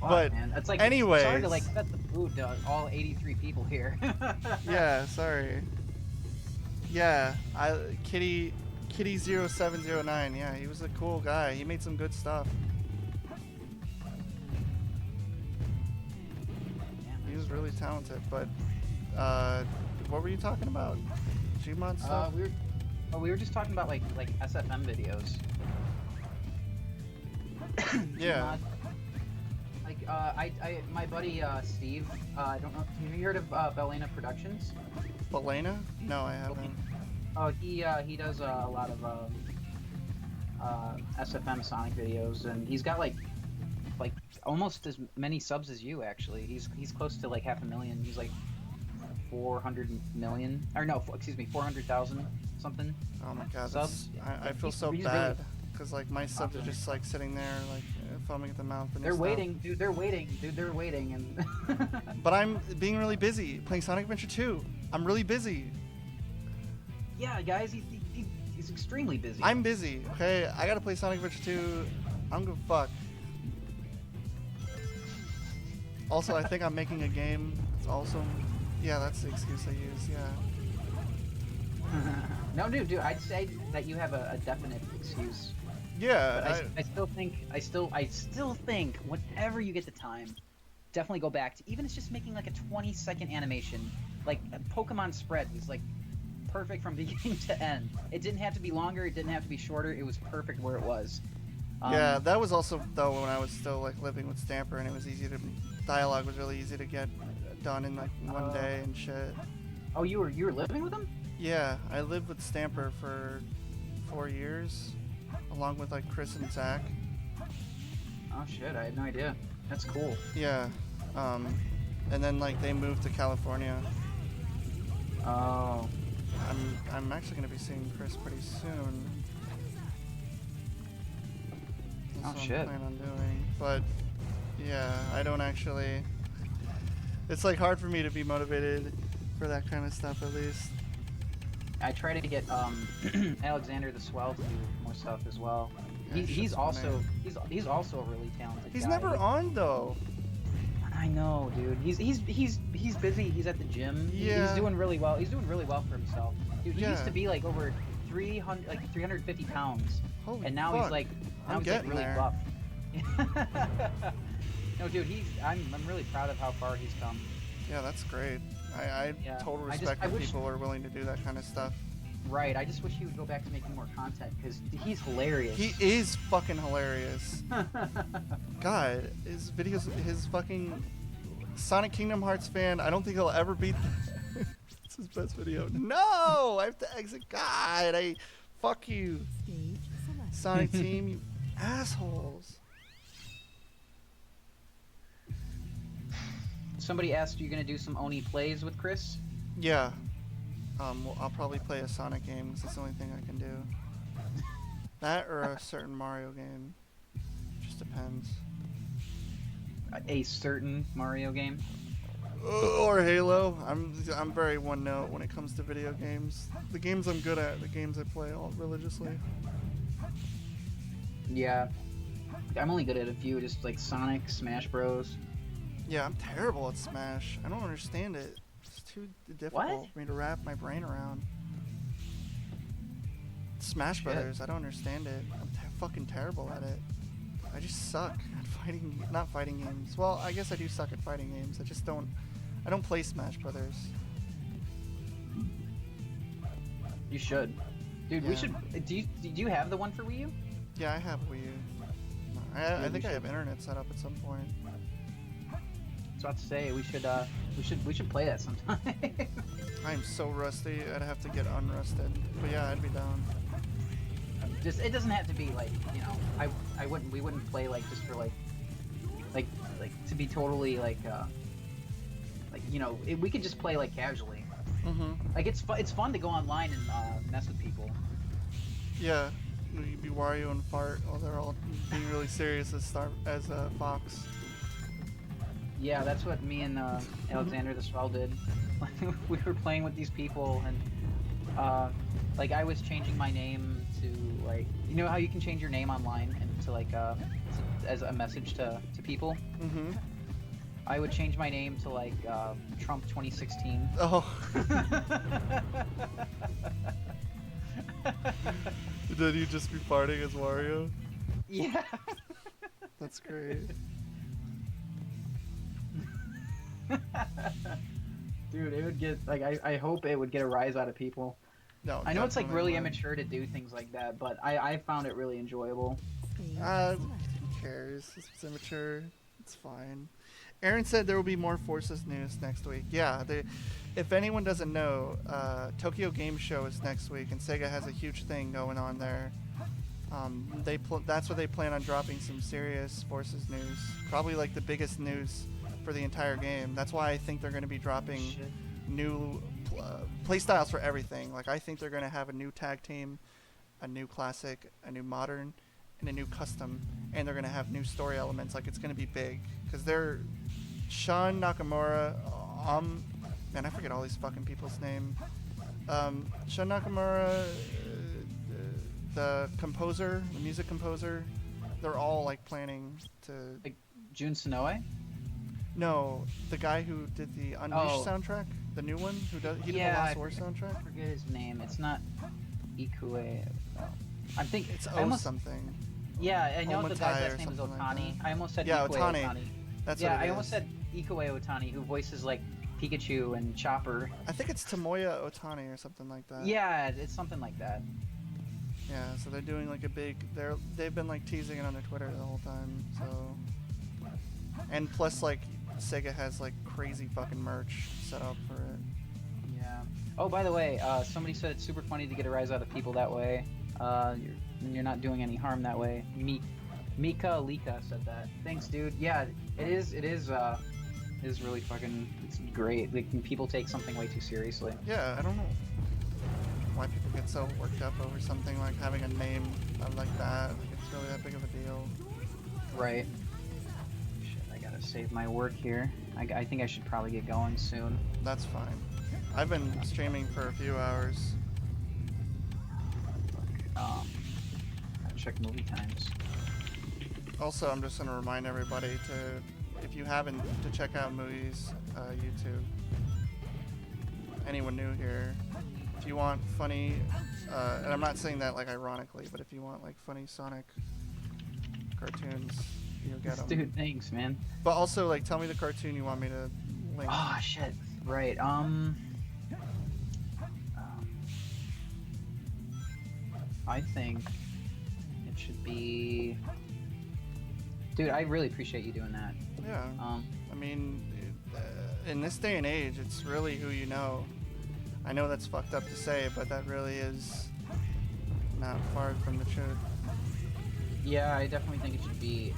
But man. It's like anyways. sorry to like set the food to all 83 people here. Yeah, sorry. Yeah, Kitty0709. Yeah, he was a cool guy. He made some good stuff. He was really talented, but what were you talking about? Gmod stuff? We were just talking about like SFM videos. Yeah. Gmod. Like my buddy Steve. I don't know. Have you heard of Belena Productions? Belena? No, I haven't. Oh, he does a lot of SFM Sonic videos, and he's got like almost as many subs as you actually. He's close to like 500,000. He's like 400 million, or no, excuse me, 400,000 something. Oh my god, Subs. I feel so He's bad really because like my subs are just like sitting there like foaming at the mouth. And They're stuff. waiting, dude. They're waiting, and. But I'm being really busy playing Sonic Adventure 2. I'm really busy. Yeah, guys, he's extremely busy. I'm busy. Okay, I gotta play Sonic Adventure 2. I don't give a fuck. Also, I think I'm making a game. It's also, yeah, that's the excuse I use. Yeah. No, dude, I'd say that you have a definite excuse. Yeah. But I still think whenever you get the time, definitely go back to, even if it's just making like a 20-second animation, like a Pokemon spread was like perfect from beginning to end. It didn't have to be longer, it didn't have to be shorter, it was perfect where it was. Yeah, that was also though when I was still like living with Stamper, and it was easy to, dialogue was really easy to get done in like one day and shit. Oh, you were living with him? Yeah, I lived with Stamper for 4 years, along with like Chris and Zach. Oh shit, I had no idea. That's cool. Yeah, and then like they moved to California. Oh. I'm actually gonna be seeing Chris pretty soon. That's Oh what shit. I plan on doing, but yeah, I don't actually. It's like hard for me to be motivated for that kind of stuff, at least. I try to get Alexander the Swell to do more stuff as well. Yeah, He's also a really talented He's guy. never on though. I know, dude. He's busy. He's at the gym. Yeah. He's doing really well. He's doing really well for himself. Dude, he used Yeah. to be like over 350 pounds, Holy and now fuck. he's like I'm getting really there. buff. No, dude. I'm really proud of how far he's come. Yeah, that's great. I Yeah. total I respect wish- when people are willing to do that kind of stuff. Right. I just wish he would go back to making more content because he's hilarious. He is fucking hilarious. God, his videos, his fucking Sonic Kingdom Hearts fan, I don't think he'll ever beat. It's his best video. No! I have to exit. God, fuck you. Stage select. Sonic Team, you assholes. Somebody asked, "You gonna do some Oni plays with Chris?" Yeah. Well, I'll probably play a Sonic game because it's the only thing I can do. That or a certain Mario game. Just depends. A certain Mario game. Or Halo. I'm very one note when it comes to video games. The games I'm good at, the games I play all religiously. Yeah. I'm only good at a few, just like Sonic, Smash Bros. Yeah, I'm terrible at Smash. I don't understand it. It's too difficult for me to wrap my brain around. Smash Shit. Brothers, I don't understand it. I'm fucking terrible at it. I just suck at not fighting games. Well, I guess I do suck at fighting games. I don't play Smash Brothers. You should. Dude, we Yeah. should. Do you have the one for Wii U? Yeah, I have Wii U. I Yeah, think we I should. have internet set up at some point. So I have to say we should play that sometime. I'm so rusty, I'd have to get unrusted. But yeah, I'd be down. Just it doesn't have to be like, you know, we wouldn't play like just for like to be totally like you know, we could just play like casually. Mm-hmm. Like it's fun to go online and mess with people. Yeah, you'd be Wario and Fart while they're all being really serious as Fox. Yeah, that's what me and Alexander the Swell did. We were playing with these people, and like I was changing my name to like, you know how you can change your name online and to like as a message to people. Mm-hmm. I would change my name to like Trump 2016. Oh. Did you just be farting as Wario? Yeah. That's great. Dude, it would get like I hope it would get a rise out of people. No, I know it's like definitely really would. immature to do things like that, but I found it really enjoyable. Stage Who select. cares? It's immature. It's fine. Aaron said there will be more Forces news next week. Yeah, if anyone doesn't know, Tokyo Game Show is next week, and Sega has a huge thing going on there. That's where they plan on dropping some serious Forces news. Probably like the biggest news for the entire game. That's why I think they're going to be dropping Shit. new playstyles for everything. Like I think they're going to have a new tag team, a new classic, a new modern, and a new custom, and they're going to have new story elements. Like it's going to be big because they're Sean Nakamura. Man, I forget all these fucking people's name. Sean Nakamura, the composer, the music composer. They're all like planning to. Like Jun Sonoe? No, the guy who did the Unleashed soundtrack, the new one, he did the Lost War soundtrack. I forget his name. It's not Ikue. No. I'm thinking It's I almost, something. Yeah, I know the Omatai guy's or last name is something like Otani. that. I almost said Yeah, Ikue Otani. Otani. That's Yeah, what it I is. almost said Ikue Otani, who voices like Pikachu and Chopper. I think it's Tomoya Otani or something like that. Yeah, it's something like that. Yeah, so they're doing like a big. They've been like teasing it on their Twitter the whole time. So, and plus like Sega has like crazy fucking merch set up for it. Yeah. Oh, by the way, somebody said it's super funny to get a rise out of people that way. You're not doing any harm that way. Mika Lika said that. Thanks, dude. Yeah, it is really fucking. It's great. Like, people take something way too seriously. Yeah, I don't know why people get so worked up over something like having a name like that. Like it's really that big of a deal. Right. Shit, I gotta save my work here. I think I should probably get going soon. That's fine. I've been streaming for a few hours. Gotta check movie times. Also, I'm just gonna remind everybody to, if you haven't, to check out Mugi's YouTube. Anyone new here, if you want funny, and I'm not saying that like ironically, but if you want like funny Sonic cartoons, you'll get them. Dude, thanks, man. But also, like, tell me the cartoon you want me to link. Oh shit. Right. I think it should be. Dude, I really appreciate you doing that. Yeah. I mean, in this day and age, it's really who you know. I know that's fucked up to say, but that really is not far from the truth. Yeah, I definitely think it should be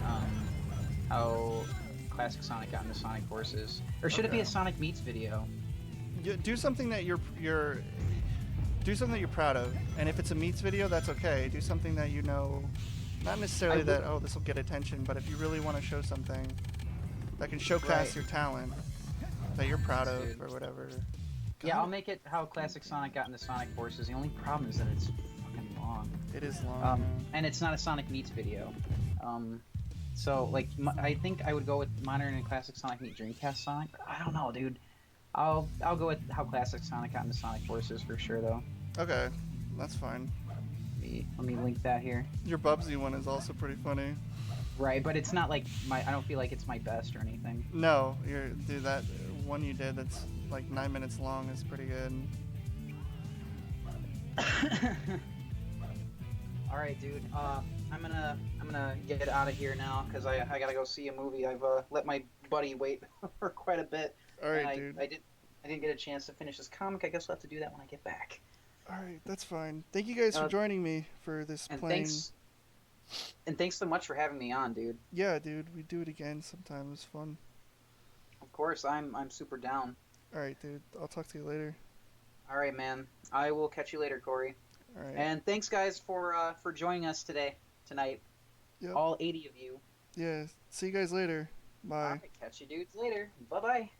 how Classic Sonic got into Sonic Forces, or should it be a Okay. Sonic Meets video? Do something that you're do something that you're proud of, and if it's a meets video, that's okay. Do something that you know, not necessarily I that this will get attention, but if you really want to show something that can showcase Right. your talent that you're proud of Dude. or whatever. Yeah, I'll make it how Classic Sonic got into Sonic Forces. The only problem is that it's fucking long. It is long. And it's not a Sonic Meets video. So, like, I think I would go with Modern and Classic Sonic meet Dreamcast Sonic. I don't know, dude. I'll go with how Classic Sonic got into Sonic Forces for sure, though. Okay, that's fine. Let me link that here. Your Bubsy one is also pretty funny. Right, but it's not like I don't feel like it's my best or anything. No, dude, that one you did that's like 9 minutes long is pretty good. All right, dude. I'm gonna get out of here now because I gotta go see a movie. I've let my buddy wait for quite a bit. All right, and dude. I didn't get a chance to finish this comic. I guess I'll have to do that when I get back. All right, that's fine. Thank you guys for Uh, joining me for this And plane. thanks so much for having me on, dude. Yeah, dude, we do it again sometime. It was fun. Of course, I'm super down. All right, dude. I'll talk to you later. All right, man. I will catch you later, Corey. All right. And thanks, guys, for joining us tonight. Yep. All 80 of you. Yeah. See you guys later. Bye. All right, catch you dudes later. Bye bye.